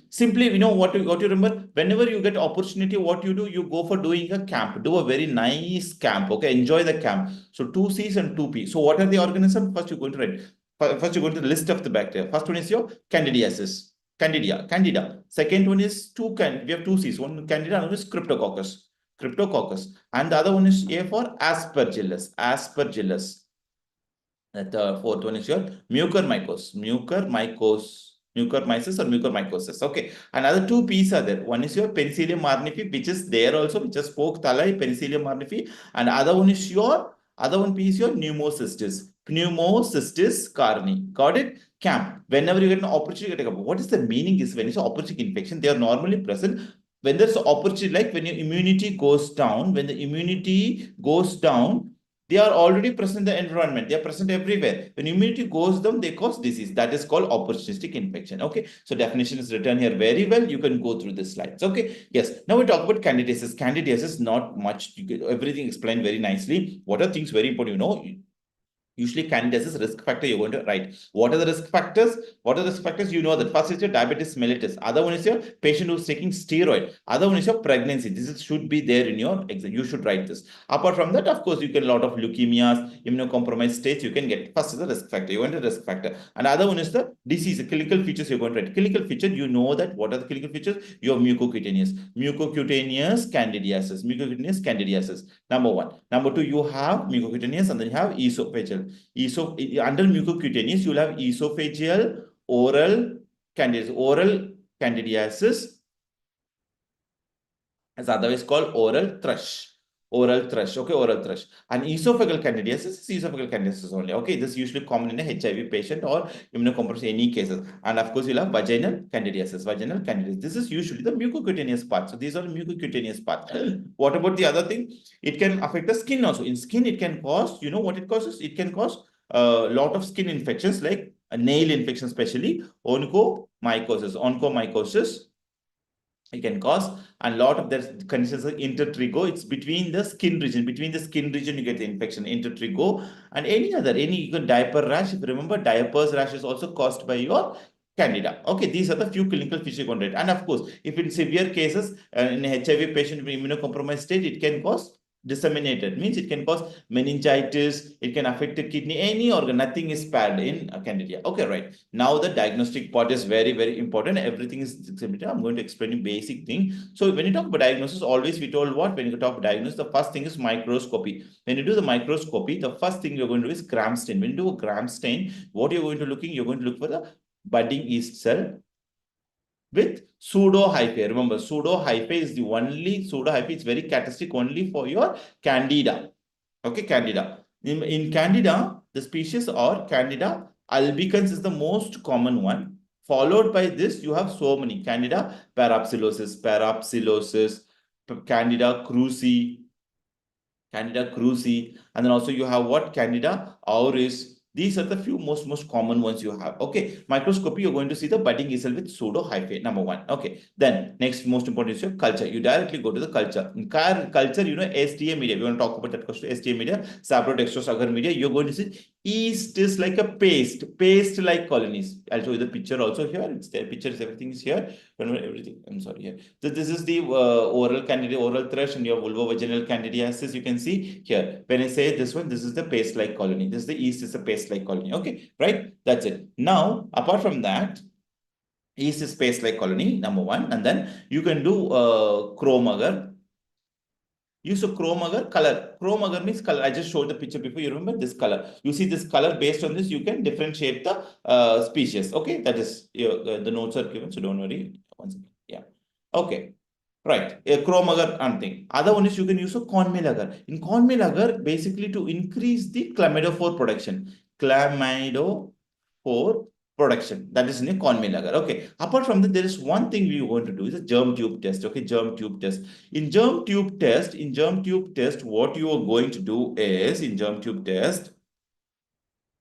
simply, what you remember, whenever you get opportunity, what you do, you go for doing a camp, do a very nice camp. Okay, enjoy the camp. So 2Cs and 2P. So what are the organisms? First you're going to write. First you're going to the list of the bacteria. First one is your candidiasis, candida. Second one is we have 2Cs. One candida, another is cryptococcus, and the other one is A for aspergillus. The fourth one is your mucormycosis or mucormycosis. Okay. Another two P's are there. One is your Penicillium marnifi, which is there also, which is spoke thalai, Penicillium marnifi. And other one is other one P is your Pneumocystis carni. Got it? Camp. Whenever you get an opportunity, what is the meaning is when it's an opportunistic infection, they are normally present. When there's an opportunity, like when your immunity goes down, they are already present in the environment. They are present everywhere. When immunity goes down, they cause disease. That is called opportunistic infection. Okay. So definition is written here very well. You can go through the slides. Okay. Yes. Now we talk about candidiasis. Candidiasis, not much. Everything explained very nicely. What are things very important? Usually candidiasis risk factor you're going to write. What are the risk factors? What are the risk factors? You know that first is your diabetes mellitus. Other one is your patient who's taking steroid. Other one is your pregnancy. Should be there in your exam. You should write this. Apart from that, of course, you get a lot of leukemias, immunocompromised states you can get. First is the risk factor. You want a risk factor. And other one is the disease, the clinical features you're going to write. Clinical feature, you know that what are the clinical features? You have mucocutaneous candidiasis. Number one. Number two, you have mucocutaneous and then you have esophageal. Under mucocutaneous, you'll have esophageal, oral candidiasis, as otherwise called oral thrush. Okay, oral thrush. And esophageal candidiasis is esophageal candidiasis only. Okay, this is usually common in a HIV patient or immunocompromised any cases. And of course, you'll have vaginal candidiasis. This is usually the mucocutaneous part. So these are mucocutaneous part. What about the other thing? It can affect the skin also. In skin, it can cause, you know what it causes? It can cause a lot of skin infections like a nail infection, especially onychomycosis. It can cause, and a lot of that conditions are intertrigo. It's between the skin region. Between the skin region, you get the infection, intertrigo, and you can diaper rash. If you remember, diapers rash is also caused by your candida. Okay, these are the few clinical features you can rate. And of course, if in severe cases, in a HIV patient with immunocompromised state, it can cause disseminated, means it can cause meningitis, it can affect the kidney, any organ, nothing is spared in candida. Okay, right. Now the diagnostic part is very, very important. Everything is submitted. I'm going to explain you basic thing. So when you talk about diagnosis, always we told what? When you talk about diagnosis, the first thing is microscopy. When you do the microscopy, the first thing you're going to do is gram stain. When you do a gram stain, what you're going to look for the budding yeast cell with pseudo hyphae. Remember, pseudo hyphae is the only pseudo hyphae. It's very characteristic only for your candida. Okay, candida. In candida, the species or candida albicans is the most common one. Followed by this, you have so many candida parapsilosis, candida krusei, and then also you have what? Candida auris. These are the few most common ones you have. Okay, microscopy, you're going to see the budding yeast cell with pseudo hyphae, number one. Okay, then next most important is your culture. You directly go to the culture. In culture, STA media. We want to talk about that question. STA media, saprotextrose agar media. You're going to see yeast is like a paste-like colonies. I'll show you the picture also here. It's there. Pictures, everything is here. Everything. I'm sorry. Here. So this is the oral thrush, and your vulvovaginal candidiasis. You can see here. When I say this one, this is the paste-like colony. This is the yeast is a paste-like colony. Okay, right? That's it. Now, apart from that, yeast is paste-like colony, number one, and then you can do chrome agar. Use a chrome agar color. Chrome agar means color. I just showed the picture before. You remember this color. You see this color. Based on this, you can differentiate the species. Okay, that is the notes are given, so don't worry. Once again, yeah. Okay. Right, a chrome agar and thing. Other one is you can use a corn meal agar. In corn meal agar, basically to increase the chlamydophore production. Chlamydophore production. That is in a corn meal agar. Okay. Apart from that, there is one thing we want to do is a germ tube test. Okay, germ tube test. In germ tube test, what you are going to do is in germ tube test,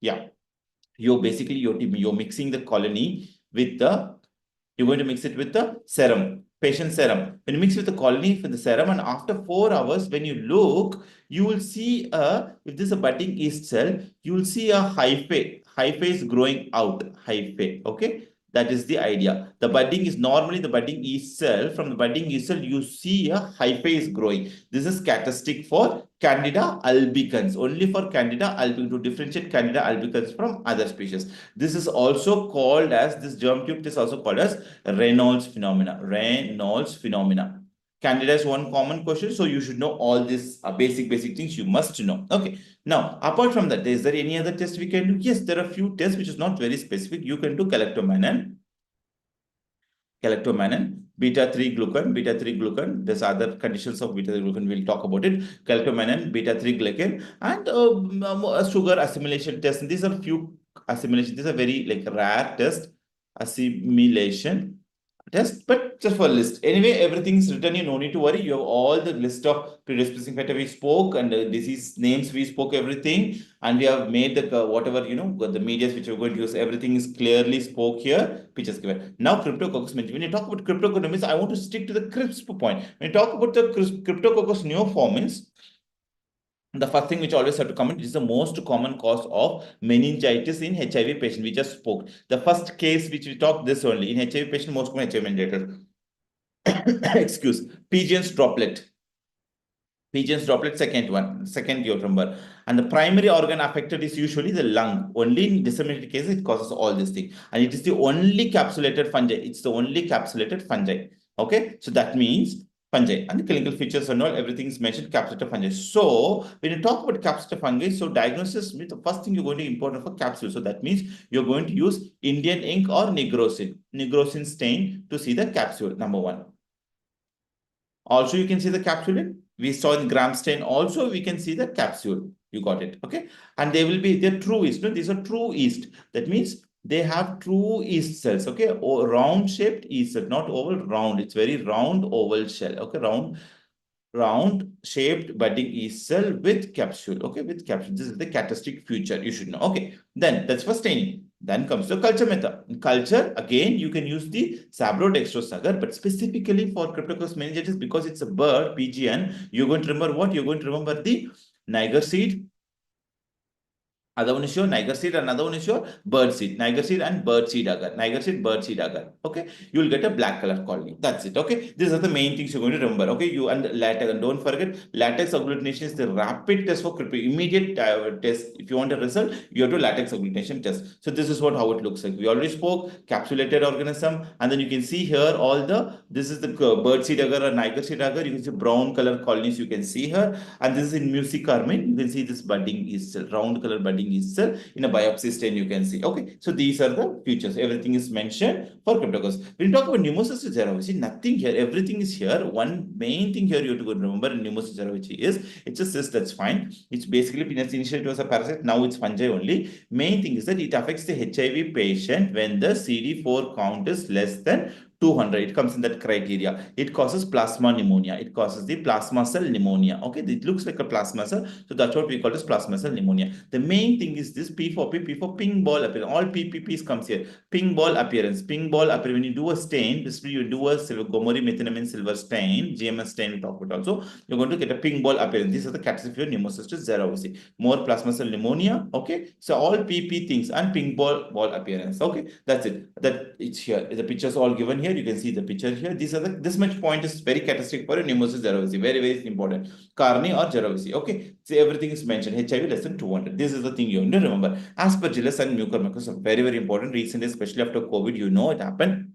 yeah, you're mixing the colony with the you're going to mix it with the serum, patient serum. When you mix with the colony for the serum, and after 4 hours, when you look, you will see if this is a budding yeast cell, you will see a hyphae. Hyphae is growing out. Hyphae. Okay. That is the idea. The budding is normally the budding yeast cell. From the budding yeast cell, you see a hyphae is growing. This is characteristic for Candida albicans. Only for Candida albicans, to differentiate Candida albicans from other species. This is also called as, this germ tube is also called as Reynolds phenomena. Reynolds phenomena. Candida is one common question, so you should know all these basic things you must know. Okay. Now, apart from that, is there any other test we can do? Yes, there are a few tests which is not very specific. You can do galactomannan, beta-3 glucan. There's other conditions of beta-3 glucan. We'll talk about it. Galactomannan, beta-3 glucan, and a sugar assimilation test. And these are few assimilation. These are very like rare test, assimilation test, but just for a list. Anyway, everything is written. You no need to worry. You have all the list of predisposing factor we spoke and disease names we spoke, everything, and we have made the whatever the medias which we're going to use. Everything is clearly spoke here. Pictures given. Now, Cryptococcus. When you talk about Cryptococcus, I want to stick to the crisp point. When you talk about the Cryptococcus neoformans, the first thing which always have to comment is the most common cause of meningitis in HIV patient. We just spoke. The first case which we talked this only in HIV patient, most common HIV meningitis. Excuse. Pigeon's droplet, second year number. And the primary organ affected is usually the lung. Only in disseminated cases, it causes all this thing. And it is the only capsulated fungi. It's the only capsulated fungi. Okay. So that means fungi, and the clinical features and all, everything is mentioned, capsulated fungi. So when you talk about capsulated fungi, so diagnosis means the first thing you're going to important for capsule. So that means you're going to use Indian ink or nigrosin stain to see the capsule, number one. Also, you can see the capsule. We saw in gram stain. Also, we can see the capsule. You got it. Okay. And they're true yeast. No? These are true yeast. That means they have true yeast cells. Okay. Or round shaped yeast cell, not oval, round. It's very round oval shell. Okay. Round shaped budding yeast cell with capsule. Okay. With capsule. This is the characteristic feature you should know. Okay. Then that's for staining. Then comes the culture method. In culture, again, you can use the sabrodextrose agar, but specifically for Cryptococcus meningitis, because it's a bird, pigeon, you're going to remember what? You're going to remember the Niger seed. Other one is your Niger seed, another one is your bird seed. Niger seed and bird seed agar. Niger seed, bird seed agar. Okay. You will get a black color colony. That's it. Okay. These are the main things you're going to remember. Okay. You and latex, and don't forget, latex agglutination is the rapid test for immediate test. If you want a result, you have to latex agglutination test. So this is how it looks like. We already spoke capsulated organism, and then you can see here all this is the bird seed agar or Niger seed agar. You can see brown color colonies. You can see here, and this is in musicarmine. You can see this budding yeast cell, round color budding yeast cell in a biopsy stain. You can see. Okay, so these are the features. Everything is mentioned for Cryptococcus. When you talk about pneumocystis cerevisiae, nothing here. Everything is here. One main thing here you have to remember in pneumocystis cerevisiae is it's a cyst. That's fine. It's basically initially it was a parasite. Now it's fungi only. Main thing is that it affects the HIV patient when the CD4 count is less than 200. It comes in that criteria. It causes plasma pneumonia. It causes the plasma cell pneumonia. Okay, it looks like a plasma cell. So that's what we call as plasma cell pneumonia. The main thing is this P for pink ball appearance. All PPPs comes here. Pink ball appearance. Pink ball appearance. When you do a stain, basically you do a gomori methenamine silver stain, GMS stain we talk about also, you're going to get a pink ball appearance. These are the characteristics of pneumocystis cerevisiae. More plasma cell pneumonia. Okay, so all PP things and pink ball appearance. Okay, that's it. That it's here. The pictures all given here. You can see the picture here. These are this much point is very characteristic for a pneumocystis cerevisiae. Very, very important. Carni or cerevisiae. Okay. So everything is mentioned. HIV less than 200. This is the thing you need to remember. Aspergillus and mucormycosis are very, very important. Recently, especially after COVID, it happened.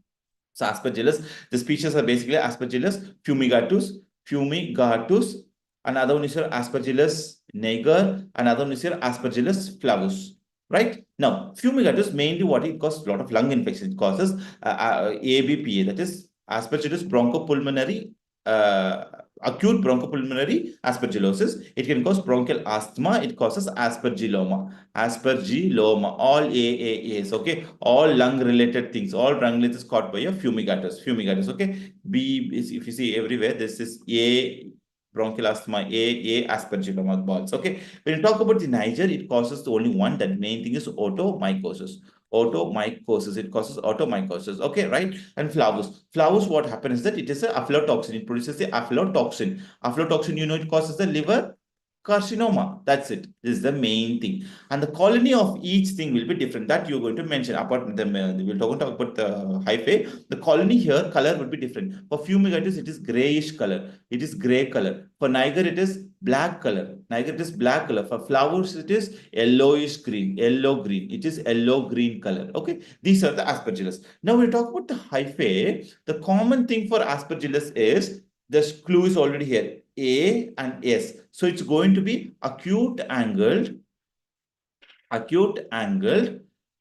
So Aspergillus, the species are basically Aspergillus fumigatus. Another one is your Aspergillus niger. Another one is your Aspergillus flavus. Right? Now, fumigatus mainly what it causes a lot of lung infection. It causes ABPA, that is Aspergillus bronchopulmonary acute bronchopulmonary aspergillosis. It can cause bronchial asthma. It causes aspergilloma. Aspergilloma. All AAAs. Okay. All lung-related things. All lung-related caught by a fumigators. Fumigators. Okay. B is, if you see everywhere, this is A. Bronchial asthma, A aspergilloma balls. Okay. When you talk about the Niger, it causes the only one. That main thing is otomycosis. Otomycosis. It causes otomycosis. Okay, right? And flavus. Flavus, what happens is that it is a aflatoxin. It produces the aflatoxin. Aflatoxin, you know, it causes the liver carcinoma. That's it. This is the main thing. And the colony of each thing will be different. That you're going to mention. Apart from them, we'll talk about the hyphae. The colony here, color would be different. For fumigators, it is grayish color. It is gray color. For Niger, it is black color. Niger, it is black color. For flowers, it is yellowish green. Yellow green. It is yellow green color. Okay. These are the aspergillus. Now we talk about the hyphae. The common thing for aspergillus is the clue is already here. A and S. So it's going to be acute angled.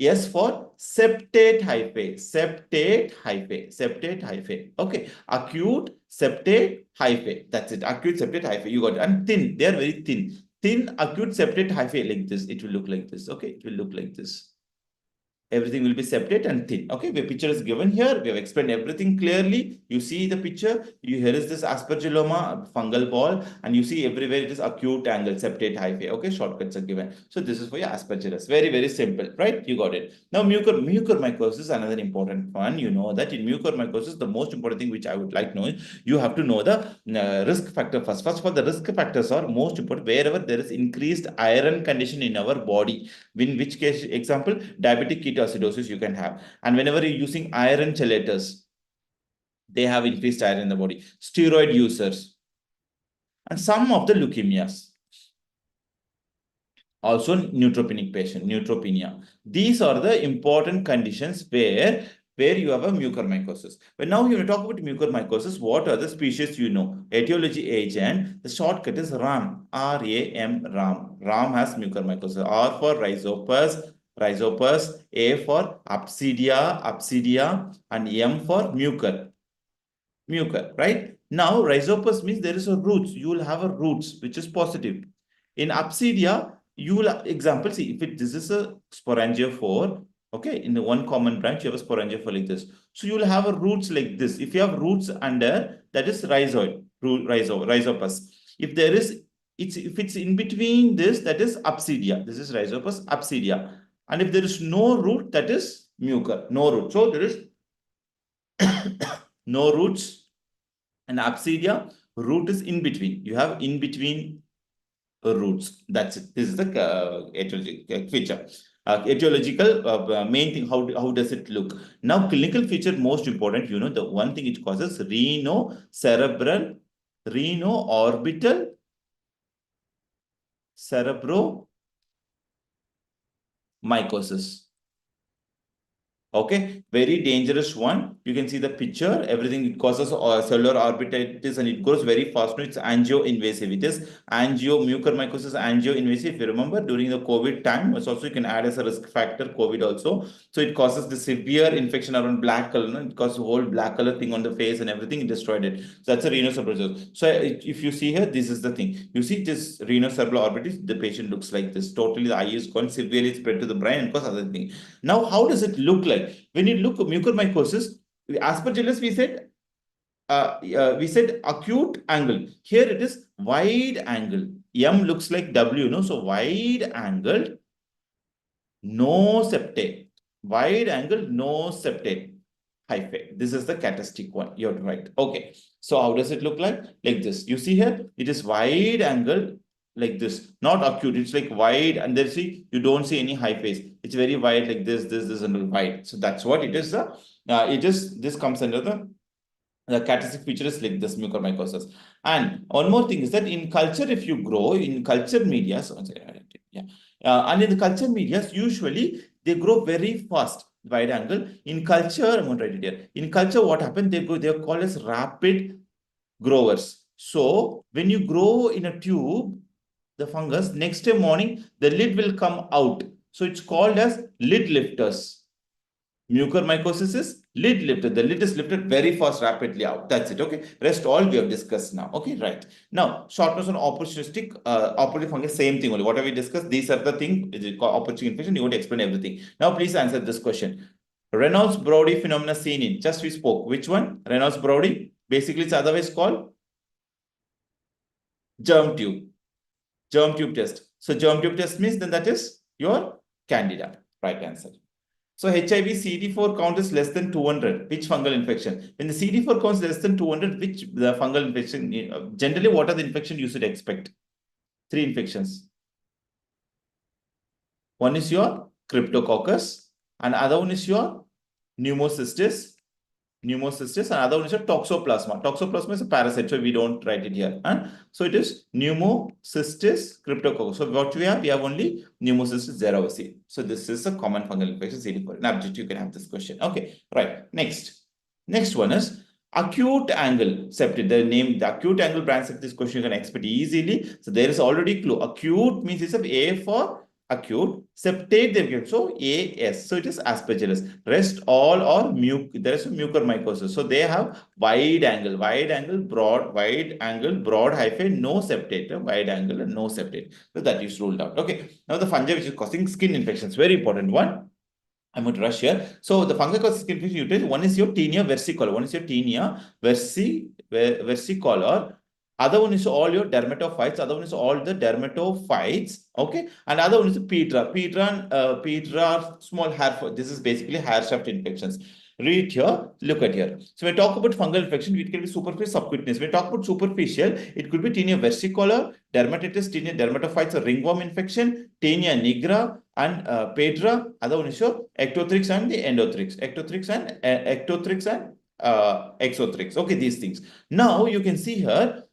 S for septate hyphae. Septate hyphae. Septate hyphae. Okay. Acute septate hyphae. That's it. Acute septate hyphae. You got it. And thin. They are very thin. Thin acute septate hyphae like this. It will look like this. Okay. It will look like this. Everything will be septate and thin. Okay, the picture is given here. We have explained everything clearly. You see the picture. Here is this aspergilloma fungal ball, and you see everywhere it is acute angle septate hyphae. Okay, shortcuts are given. So this is for your aspergillus. Very, very simple, right? You got it. Now mucormycosis is another important one. You know that in mucormycosis, the most important thing which I would like to know is you have to know the risk factor first. First of all, the risk factors are most important wherever there is increased iron condition in our body. In which case, example, diabetic ketoacidosis you can have. And whenever you're using iron chelators, they have increased iron in the body. Steroid users. And some of the leukemias. Also neutropenic patient, neutropenia. These are the important conditions where you have a mucormycosis. But now you talk about mucormycosis, what are the species you know? Etiology agent, the shortcut is RAM, R-A-M, RAM. RAM has mucormycosis. R for rhizopus, A for Absidia, and M for mucor, right? Now, rhizopus means there is a roots. You will have a roots, which is positive. In Absidia, you will, example, see, if this is a sporangiophore, okay, in the one common branch, you have a sporangiophore like this. So you will have a roots like this. If you have roots under, that is rhizoid, rhizopus. If there is, if it's in between this, that is Absidia. This is rhizopus, Absidia. And if there is no root, that is mucor, no root. So there is no roots. And Absidia, root is in between. You have in between roots. That's it. This is the etiological feature. Etiological main thing, how does it look? Now, clinical feature most important, you know, the one thing it causes renocerebral, reno-orbital, cerebromycosis. Okay, very dangerous one. You can see the picture. Everything it causes cellular orbititis and it goes very fast. No, it's angio-invasive. It is mucormycosis, angio-invasive. If you remember during the COVID time, it's also you can add as a risk factor COVID also. So it causes the severe infection around black color. No? It causes the whole black color thing on the face and everything. It destroyed it. So that's a renocerebral. So if you see here, this is the thing. You see this renocerebral orbitis. The patient looks like this. Totally, the eye is gone, severely spread to the brain and cause other thing. Now, how does it look like? When you look at mucormycosis, aspergillus, we said acute angle. Here it is wide angle. M looks like W, no? So wide angle, no septate. Wide angle, no septate hyphae. This is the characteristic one. You're right. Okay. So how does it look like? Like this. You see here, it is wide angle like this, not acute. It's like wide, and there see you don't see any hyphae. It's very wide, like this, and wide. So that's what it is. This comes under the characteristic feature is like this mucormycosis. And one more thing is that in culture, if you grow in culture media, and in the culture media, usually they grow very fast. Wide angle in culture, I'm going to write it here. In culture, what happened? They are called as rapid growers. So when you grow in a tube, the fungus, next day morning, the lid will come out. So it's called as lid lifters. Mucormycosis is lid lifted. The lid is lifted very fast, rapidly out. That's it. Okay. Rest all we have discussed now. Okay, right. Now, shortness on opportunistic, opportunistic fungus, same thing only. Whatever we discussed, these are the thing. Opportunistic infection. You want to explain everything. Now, please answer this question. Reynolds-Brody phenomena seen in, just we spoke. Which one? Reynolds-Brody. Basically, it's otherwise called germ tube. Germ tube test. So germ tube test means then that is your candida. Right answer. So HIV CD4 count is less than 200. Which fungal infection? When the CD4 count is less than 200, which the fungal infection? Generally, what are the infection you should expect? 3 infections. One is your cryptococcus, and other one is your pneumocystis. And other one is your toxoplasma. Toxoplasma is a parasite, so we don't write it here. So it is pneumocystis, cryptococcus. So what we have only pneumocystis cerevisiae. So this is a common fungal infection, CD4. In aptitude, you can have this question. Okay, right. Next one is acute angle septic. The acute angle branch septic, this question you can expect easily. So there is already clue. Acute means it's A for acute, septate they give. So AS. So it is aspergillus. Rest all or there is a mucormycosis. So they have wide angle, broad hyphen, no septate, wide angle and no septate. So that is ruled out. Okay. Now the fungi which is causing skin infections, very important one. I'm going to rush here. So the fungal causes skin infection. One is your Tinea versicolor. Versicolor. Other one is all your dermatophytes. Other one is all the dermatophytes. Okay. And other one is Petra. Petra, small hair. This is basically hair shaft infections. Read here. Look at here. So when we talk about fungal infection, it can be superficial, subcutaneous. When we talk about superficial, it could be Tinea versicolor, dermatitis, Tinea dermatophytes, or ringworm infection, Tinea nigra, and Petra. Other one is your ectothrix and the endothrix. Ectothrix and exothrix. Okay, these things. Now you can see here.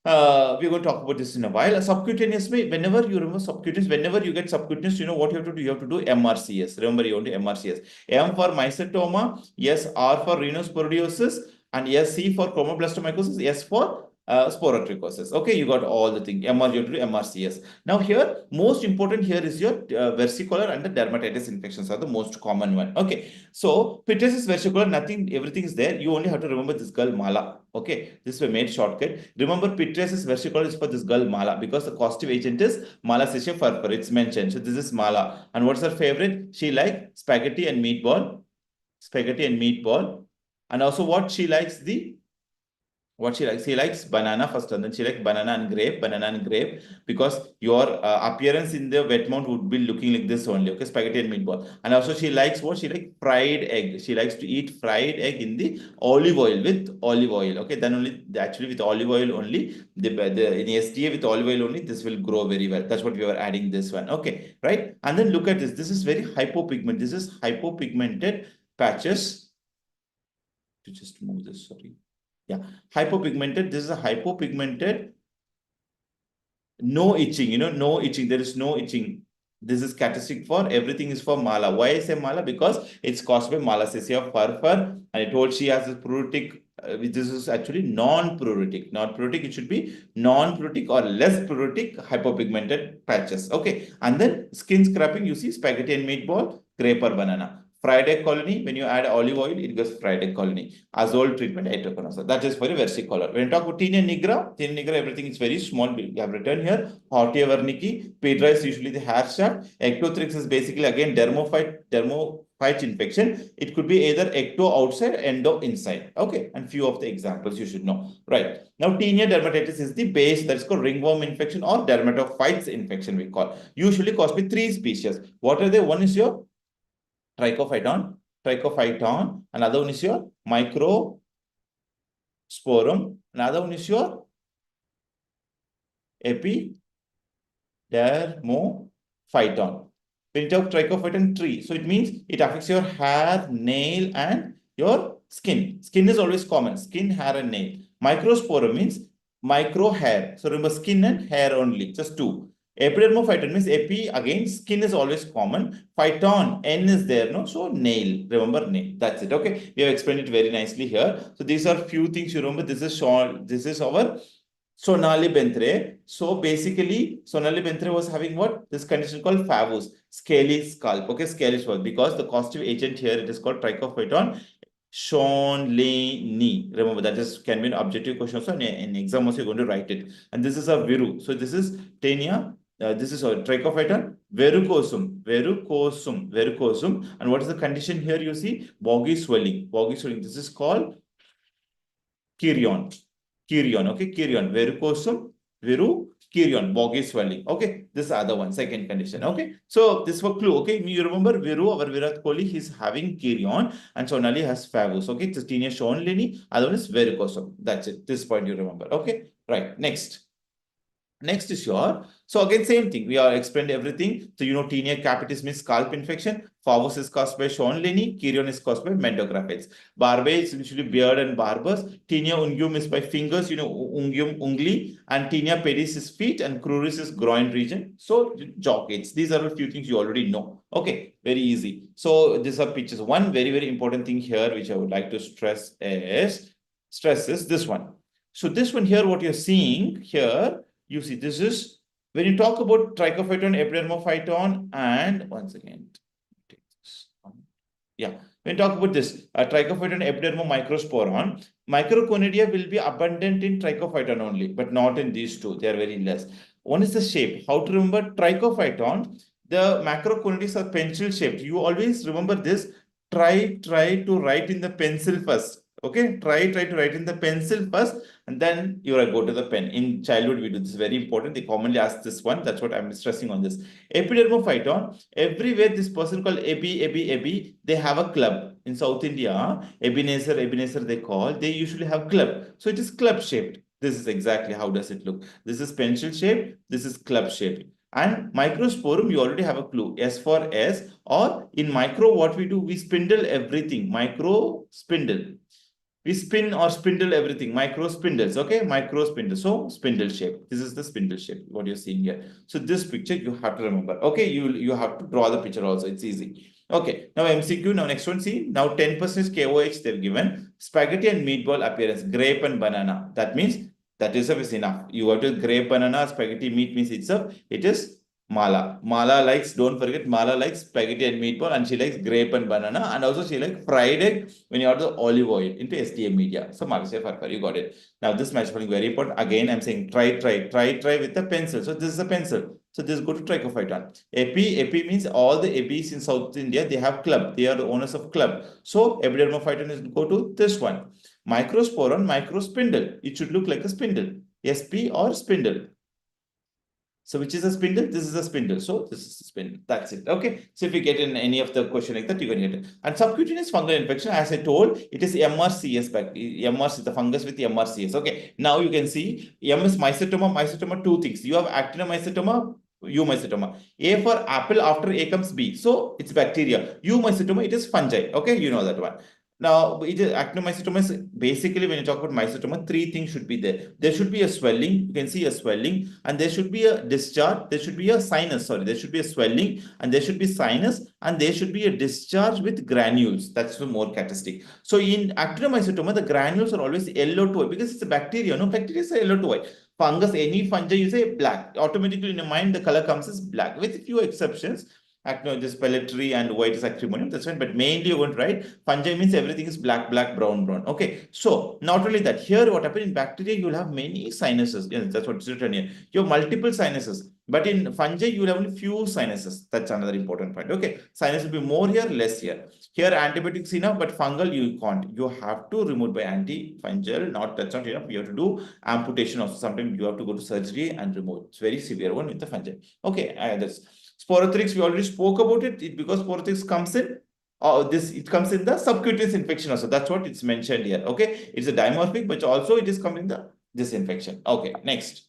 We're going to talk about this in a while. Subcutaneous, whenever you remember subcutaneous, whenever you get subcutaneous, you know what you have to do? You have to do MRCS. Remember, you want to MRCS. M for mycetoma, yes, R for rhinosporidiosis, and yes, C for chromoblastomycosis, S for sporotrichosis. Okay, you got all the things. MR, you have to do MRCS. Now here, most important here is your versicolor and the dermatitis infections are the most common one. Okay, so pityriasis versicolor, nothing, everything is there. You only have to remember this girl Mala. Okay, this we made shortcut. Remember, pityriasis versicolor is for this girl Mala because the causative agent is Malassezia furfur. It's mentioned. So this is Mala. And what's her favorite? She likes spaghetti and meatball. And also what she likes she likes banana first, and then she likes banana and grape, because your appearance in the wet mount would be looking like this only. Okay, spaghetti and meatball. And also she likes what? She likes fried egg. She likes to eat fried egg in the olive oil, with olive oil. Okay, then only, actually with olive oil only, in SDA with olive oil only, this will grow very well. That's what we were adding this one. Okay, right? And then look at this. This is very hypopigmented. This is hypopigmented patches. To just move this, sorry. Yeah, hypopigmented. This is a hypopigmented, no itching, no itching. There is no itching. This is characteristic for everything is for Mala. Why I say Mala? Because it's caused by Malassezia furfur. And I told she has a pruritic, this is actually non-pruritic. Not pruritic, it should be non-pruritic or less pruritic hypopigmented patches. Okay. And then skin scraping, you see spaghetti and meatball, grape or banana. Fried egg colony, when you add olive oil, it goes fried egg colony. Azole treatment, itraconazole. That is for a versicolor. When you talk about Tinea nigra, everything is very small. We have written here. Hortia wernicki. Petra is usually the hair shaft. Ectothrix is basically again dermophyte infection. It could be either ecto outside, endo inside. Okay, and few of the examples you should know. Right. Now, Tinea dermatitis is the base, that's called ringworm infection or dermatophytes infection we call. Usually caused by 3 species. What are they? One is your trichophyton, another one is your microsporum, another one is your epidermophyton. When you talk trichophyton tree, so it means it affects your hair, nail, and your skin. Skin is always common, skin, hair, and nail. Microsporum means micro hair. So remember, skin and hair only, just 2. Epidermophyton means epi, again, skin is always common. Phyton, N is there, no? So nail, remember nail. That's it. Okay. We have explained it very nicely here. So these are few things you remember. This is short. This is our Sonali Bentre. So basically, Sonali Bentre was having what? This condition called FAVUS, scaly scalp. Okay, scaly scalp. Because the causative agent here, it is called trichophyton Schonleini. Remember, that is can be an objective question also. In exam also, you're going to write it. And this is a viru. So this is Tenia. This is a trichophyton verrucosum. And what is the condition here? You see, boggy swelling. This is called Kirion. Okay, Kirion, verrucosum, Kirion, boggy swelling. Okay, this other one, second condition. Okay, so this was clue. Okay, you remember Viru, our Virat Kohli, he's having Kirion, and Sonali has Favus. Okay, it's Tinea Schonleini, other one is verrucosum. That's it. This point you remember. Okay, right. Next is your, so again, same thing. We are explained everything. So, you know, tinea capitis means scalp infection. Favus is caused by Schonleini. Kirion is caused by Mendographids. Barbe is usually beard and barbers. Tinea unguum is by fingers, you know, unguum, ungli. And tinea pedis is feet and cruris is groin region. So, jaw gates. These are a few things you already know. Okay, very easy. So, these are pictures. One very, very important thing here, which I would like to stress is this one. So, this one here, what you're seeing here, you see, this is when you talk about trichophyton, epidermophyton, and once again, take this one. Yeah, when you talk about this trichophyton, epidermo, microsporon, microconidia will be abundant in trichophyton only, but not in these two. They are very less. One is the shape. How to remember trichophyton? The macroconidias are pencil shaped. You always remember this. Try to write in the pencil first. Okay, try to write in the pencil first, and then you go to the pen. In childhood, we do this, very important. They commonly ask this one. That's what I'm stressing on this. Epidermophyton, everywhere this person called Ebi, they have a club. In South India, Ebenezer, they call, they usually have club. So it is club shaped. This is exactly how does it look. This is pencil shaped, this is club shaped. And microsporum, you already have a clue. S for S, or in micro, what we do, we spindle everything. Micro spindle. We spin or spindle everything, micro spindles. Okay, micro spindle. So spindle shape. This is the spindle shape, what you're seeing here. So this picture you have to remember. Okay, you have to draw the picture also. It's easy. Okay, now MCQ. Now next one, see, now 10% KOH they've given. Spaghetti and meatball appearance, grape and banana. That means that is enough. You have to grape, banana, spaghetti, meat means itself. It is Mala. Mala likes, don't forget, Mala likes spaghetti and meatball, and she likes grape and banana, and also she likes fried egg when you add the olive oil into STM media. So Mala say farfar, you got it. Now this match is very important. Again, I'm saying try with the pencil. So this is a pencil. So this go to trichophyton. Epi means all the epis in South India, they have club. They are the owners of club. So epidermophyton is go to this one. Microsporon, microspindle. It should look like a spindle. SP or spindle. So which is a spindle? This is a spindle. So this is a spindle. That's it. Okay. So if you get in any of the question like that, you can get it. And subcutaneous fungal infection, as I told, it is MRCS back. MRC, the fungus with MRCS. Okay. Now you can see M is mycetoma. Mycetoma, two things. You have actinomycetoma, eumycetoma. A for apple, after A comes B. So it's bacteria. Eumycetoma, it is fungi. Okay. You know that one. Now, it is actinomycetoma is basically, when you talk about mycetoma, three things should be there. There should be a swelling. You can see a swelling, and there should be a discharge. There should be a sinus. Sorry, there should be a swelling, and there should be sinus, and there should be a discharge with granules. That's the more characteristic. So in actinomycetoma, the granules are always yellow to white because it's a bacteria. No, bacteria is yellow to white. Fungus, any fungi, you say black. Automatically in your mind, the color comes as black, with a few exceptions. This pellitory and white is acrimonium, that's fine. But mainly you won't write. Fungi means everything is black, brown. Okay. So not only that, here what happens in bacteria, you will have many sinuses. Yes, that's what it's written here. You have multiple sinuses. But in fungi, you will have only few sinuses. That's another important point. Okay. Sinus will be more here, less here. Here antibiotics enough, but fungal you can't. You have to remove by antifungal. That's not enough. You have to do amputation also. Sometimes you have to go to surgery and remove. It's very severe one with the fungi. Okay. That's Sporothrix, we already spoke about it, because sporothrix comes in, it comes in the subcutaneous infection also. That's what it's mentioned here. Okay, it's a dimorphic, but also it is coming in this infection. Okay, next.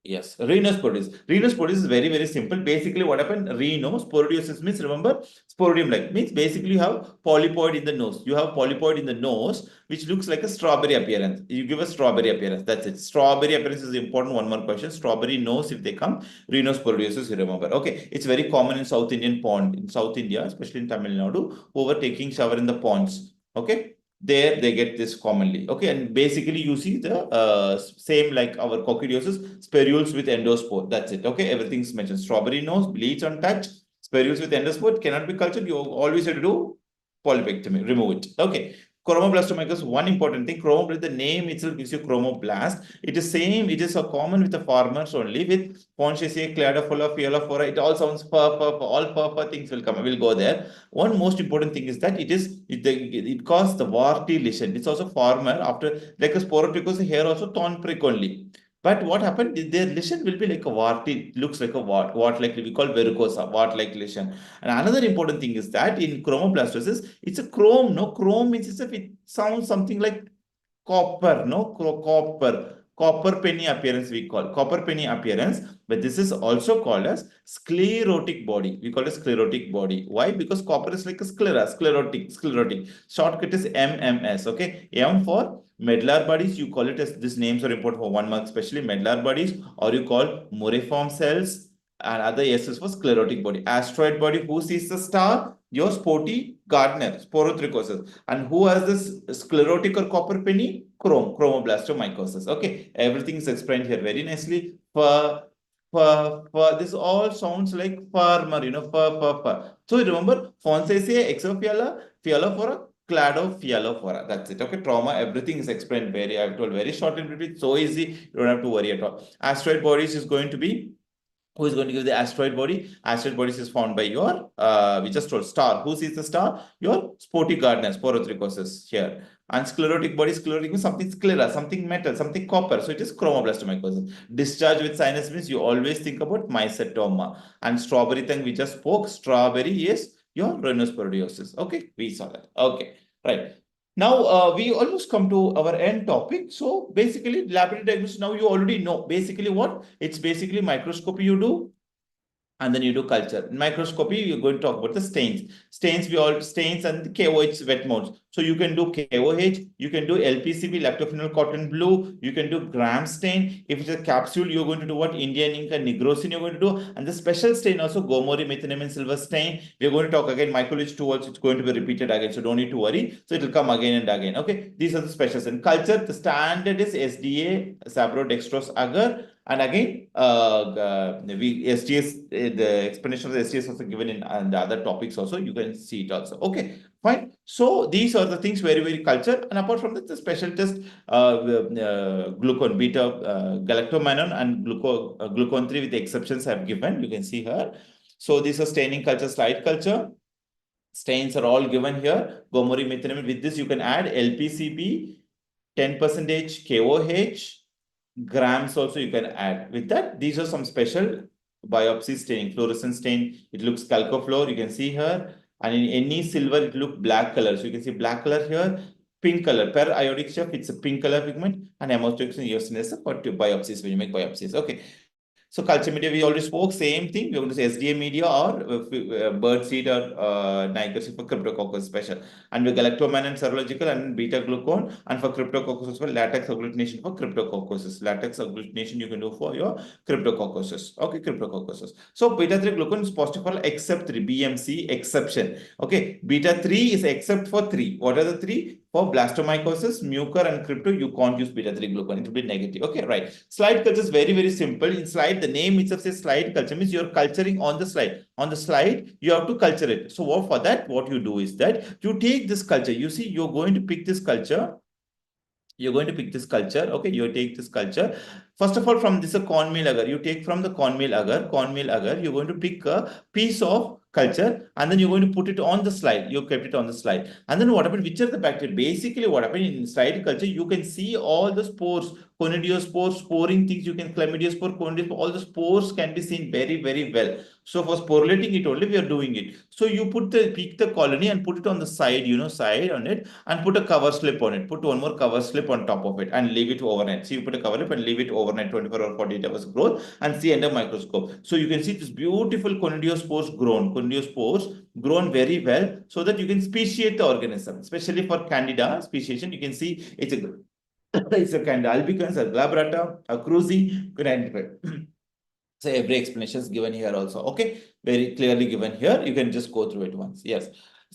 Yes, rhinosporidiosis. Rhinosporidiosis is very, very simple. Basically, what happened? Rhinosporidiosis means, remember, sporidium-like means basically you have polypoid in the nose. You have polypoid in the nose, which looks like a strawberry appearance. You give a strawberry appearance. That's it. Strawberry appearance is important. One more question. Strawberry nose, if they come, rhinosporidiosis, you remember. Okay, it's very common in South Indian pond, in South India, especially in Tamil Nadu, who were taking shower in the ponds. Okay. there they get this commonly. Okay, and basically you see the same like our coccidiosis, spherules with endospore. That's it. Okay, everything's mentioned. Strawberry nose, bleach on touch, spherules with endospore cannot be cultured. You always have to do polypectomy, remove it. Okay. Chromoblastomycosis, one important thing, chromoblast, the name itself gives you chromoblast. It is same, it is a common with the farmers only with Ponchiaceae, cladophora, fiolophora. It all sounds all things will come, will go there. One most important thing is that it causes the warty lesion. It's also farmer after like a sporotrichosis hair also thorn prick only. But what happened? Their lesion will be like a warty, looks like a wart like we call varicosa, wart like lesion. And another important thing is that in chromoblastosis, it's a chrome. No, chrome means it sounds something like copper. No, copper penny appearance we call copper penny appearance. But this is also called as sclerotic body. We call it sclerotic body. Why? Because copper is like a sclerotic. Shortcut is MMS. Okay, M for medullary bodies. You call it as these names are important for 1 mark, especially medullary bodies, or you call muriform cells. And other S is for sclerotic body. Asteroid body, who sees the star? Your sporty gardener, sporotrichosis. And who has this sclerotic or copper penny? Chromoblastomycosis. Okay, everything is explained here very nicely. This all sounds like farmer, fur. So remember, Fonsesia, Exophiala, Fialophora, Cladophillophora. That's it. Okay, trauma, everything is explained I've told very short and briefly. So easy, you don't have to worry at all. Asteroid bodies is going to be who is going to give the asteroid body? Asteroid bodies is found by your, we just told star. Who sees the star? Your sporty gardeners, sporotrichosis here. And sclerotic body, sclerotic means something sclera, something metal, something copper. So it is chromoblastomycosis. Discharge with sinus means you always think about mycetoma. And strawberry thing we just spoke, strawberry is your rhinosporidiosis. Okay, we saw that. Okay, right. Now, we almost come to our end topic. So basically, laboratory diagnosis, now you already know basically what? It's basically microscopy you do, and then you do culture. In microscopy, you're going to talk about the stains. Stains and the KOH wet mounts. So you can do KOH, you can do LPCB, lactophenol cotton blue, you can do gram stain. If it's a capsule, you're going to do what? Indian ink and nigrosin you're going to do. And the special stain also, Gomori, methenamine, silver stain. We're going to talk again, Mycology 2 also, it's going to be repeated again. So don't need to worry. So it will come again and again. Okay, these are the specials. In culture, the standard is SDA, sabrodextrose agar. And again, STS, the explanation of the STS also given in the other topics also, you can see it also. Okay, fine. So these are the things very culture. And apart from that, the special test, glucon beta, galactomannan and glucon 3 with the exceptions I have given. You can see here. So these are staining culture, slide culture. Stains are all given here. Gomori, methenamine. With this, you can add LPCB, 10% KOH, grams also you can add. With that, these are some special biopsy staining. Fluorescent stain, it looks chalcofluor, you can see here. And in any silver, it looks black color. So you can see black color here, pink color. Per iodic chef, it's a pink color pigment. And hemostasis, eosinase for biopsies when you make biopsies. Okay. So culture media, we already spoke, same thing. We're going to say SDA media or bird seed or nigrosin for cryptococcus special. And with galactomannan serological and beta glucone. And for cryptococcus as well, latex agglutination for cryptococcus. Latex agglutination you can do for your cryptococcus. Okay, cryptococcus. So beta 3 glucone is positive for except 3, BMC exception. Okay, beta 3 is except for 3. What are the 3? For blastomycosis, mucor, and crypto, you can't use beta 3 glucone. It will be negative. Okay, right. Slide culture is very simple. In slide, the name itself says slide culture, means you're culturing on the slide. On the slide, you have to culture it. So for that, what you do is that you take this culture. You see, you're going to pick this culture. Okay, you take this culture. First of all, from this cornmeal agar, you take from the cornmeal agar, you're going to pick a piece of culture and then you're going to put it on the slide. You kept it on the slide. And then what happened? Which are the bacteria? Basically, what happened in slide culture, you can see all the spores, conidiospores, sporing things. You can chlamydiospore, conidiospore, all the spores can be seen very well. So for sporulating it only, we are doing it. So you pick the colony and put it on the side, side on it, and put a cover slip on it. Put one more cover slip on top of it and leave it overnight. So you put a cover slip and leave it overnight, 24 or 48 hours growth, and see under microscope. So you can see this beautiful conidiospores grown very well, so that you can speciate the organism, especially for candida speciation. You can see it's a candida albicans, a glabrata, a cruzi, you can identify. So every explanation is given here also. Okay, very clearly given here. You can just go through it once. Yes.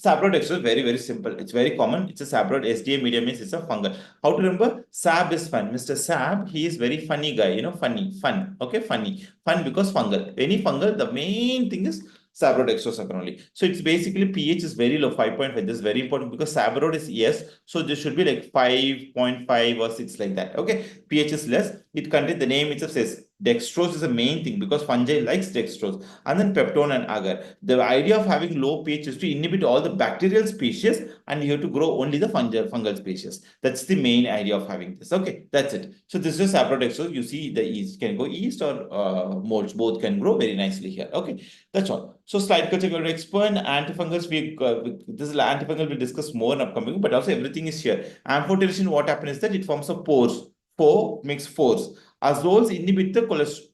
Saprotex is very, very simple. It's very common. It's a saprot. SDA medium means it's a fungal. How to remember? Sab is fun. Mr. Sab, he is very funny guy, funny, fun. Okay, funny. Fun because fungal. Any fungal, the main thing is Saprotexosucker only. So it's basically pH is very low, 5.5. This is very important because saprot is yes. So this should be like 5.5 or 6 like that. Okay, pH is less. It contains, the name itself says dextrose is the main thing because fungi likes dextrose, and then peptone and agar. The idea of having low pH is to inhibit all the bacterial species and you have to grow only the fungal species. That's the main idea of having this. Okay, that's it. So this is saprotexose. You see the yeast can go yeast or molds, both can grow very nicely here. Okay, that's all. So slide culture will explain antifungals. This is antifungal we'll discuss more in upcoming, but also everything is here. Amphotericin, what happens is that it forms a pores. Four makes force. Azoles inhibit the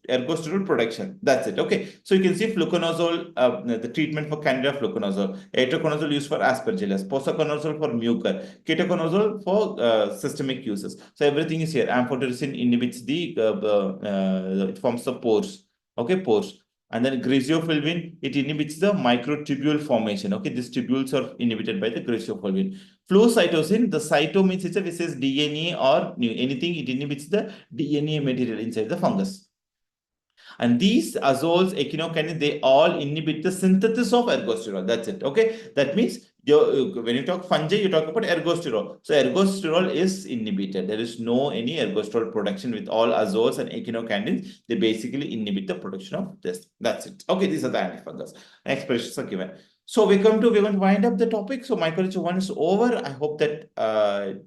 ergosterol production. That's it. Okay. So you can see fluconazole, the treatment for candida fluconazole, itraconazole used for aspergillus, posaconazole for mucor, ketoconazole for systemic uses. So everything is here. Amphotericin inhibits it forms the pores. Okay, pores. And then griseofulvin, it inhibits the microtubule formation. Okay, these tubules are inhibited by the griseofulvin. Flow cytosine, the cyto means it says DNA or anything, it inhibits the DNA material inside the fungus. And these azoles, echinocandins, they all inhibit the synthesis of ergosterol. That's it. Okay. That means when you talk fungi, you talk about ergosterol. So ergosterol is inhibited. There is no any ergosterol production with all azoles and echinocandins. They basically inhibit the production of this. That's it. Okay. These are the antifungus. Expressions are given. So we're going to wind up the topic. So Mycology 1 is over. I hope that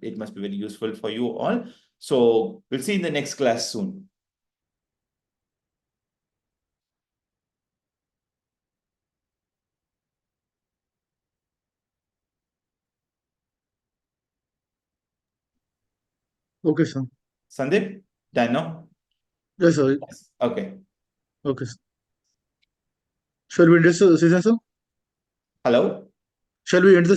it must be very useful for you all. So we'll see in the next class soon. Okay, sir. Sandeep, done now? Yes, sir. Yes. Okay. Okay, sir. Shall we end this season, sir? Hello? Shall we end the